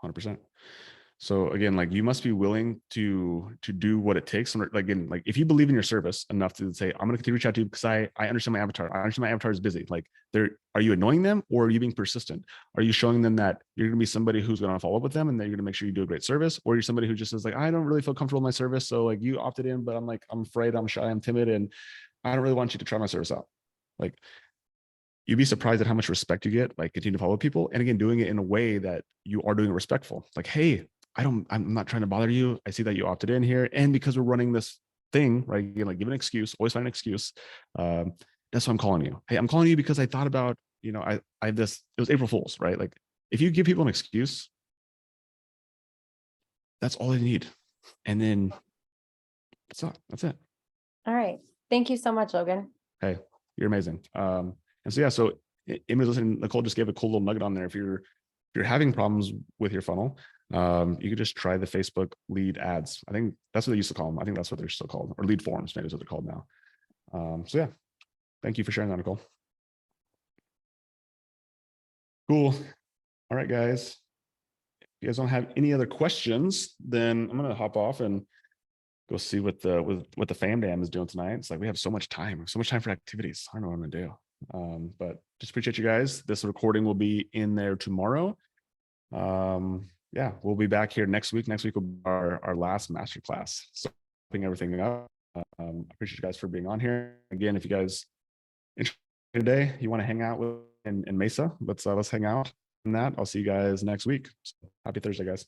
100%. So again, like you must be willing to do what it takes. And again, like if you believe in your service enough to say, I'm going to continue to reach out to you because I understand my avatar. I understand my avatar is busy. Like are you annoying them, or are you being persistent? Are you showing them that you're going to be somebody who's going to follow up with them and that you're going to make sure you do a great service? Or you're somebody who just says like, I don't really feel comfortable with my service. So like you opted in, but I'm like, I'm afraid, I'm shy, I'm timid, and I don't really want you to try my service out. Like, you'd be surprised at how much respect you get, like continue to follow people. And again, doing it in a way that you are doing it respectful. Like, hey, I'm not trying to bother you. I see that you opted in here. And because we're running this thing, right? You like give an excuse, always find an excuse. Don't That's why I'm calling you. Hey, I'm calling you because I thought about, I have this, it was April Fool's, right? Like if you give people an excuse, that's all they need. And then that's it. All right. Thank you so much, Logan. Hey, you're amazing. And so, yeah, so Amy, listen, Nicole just gave a cool little nugget on there. If you're having problems with your funnel, you could just try the Facebook lead ads. I think that's what they used to call them. I think that's what they're still called, or lead forms, maybe is what they're called now. So yeah, thank you for sharing that, Nicole. Cool. All right, guys. If you guys don't have any other questions, then I'm gonna hop off and go see what the fam dam is doing tonight. It's like we have so much time for activities. I don't know what I'm gonna do. But just appreciate you guys. This recording will be in there tomorrow. Yeah, we'll be back here next week. Next week will be our last masterclass. So wrapping everything up. Appreciate you guys for being on here. Again, if you guys interested today, you want to hang out with in Mesa, let's hang out in that. I'll see you guys next week. So, happy Thursday, guys.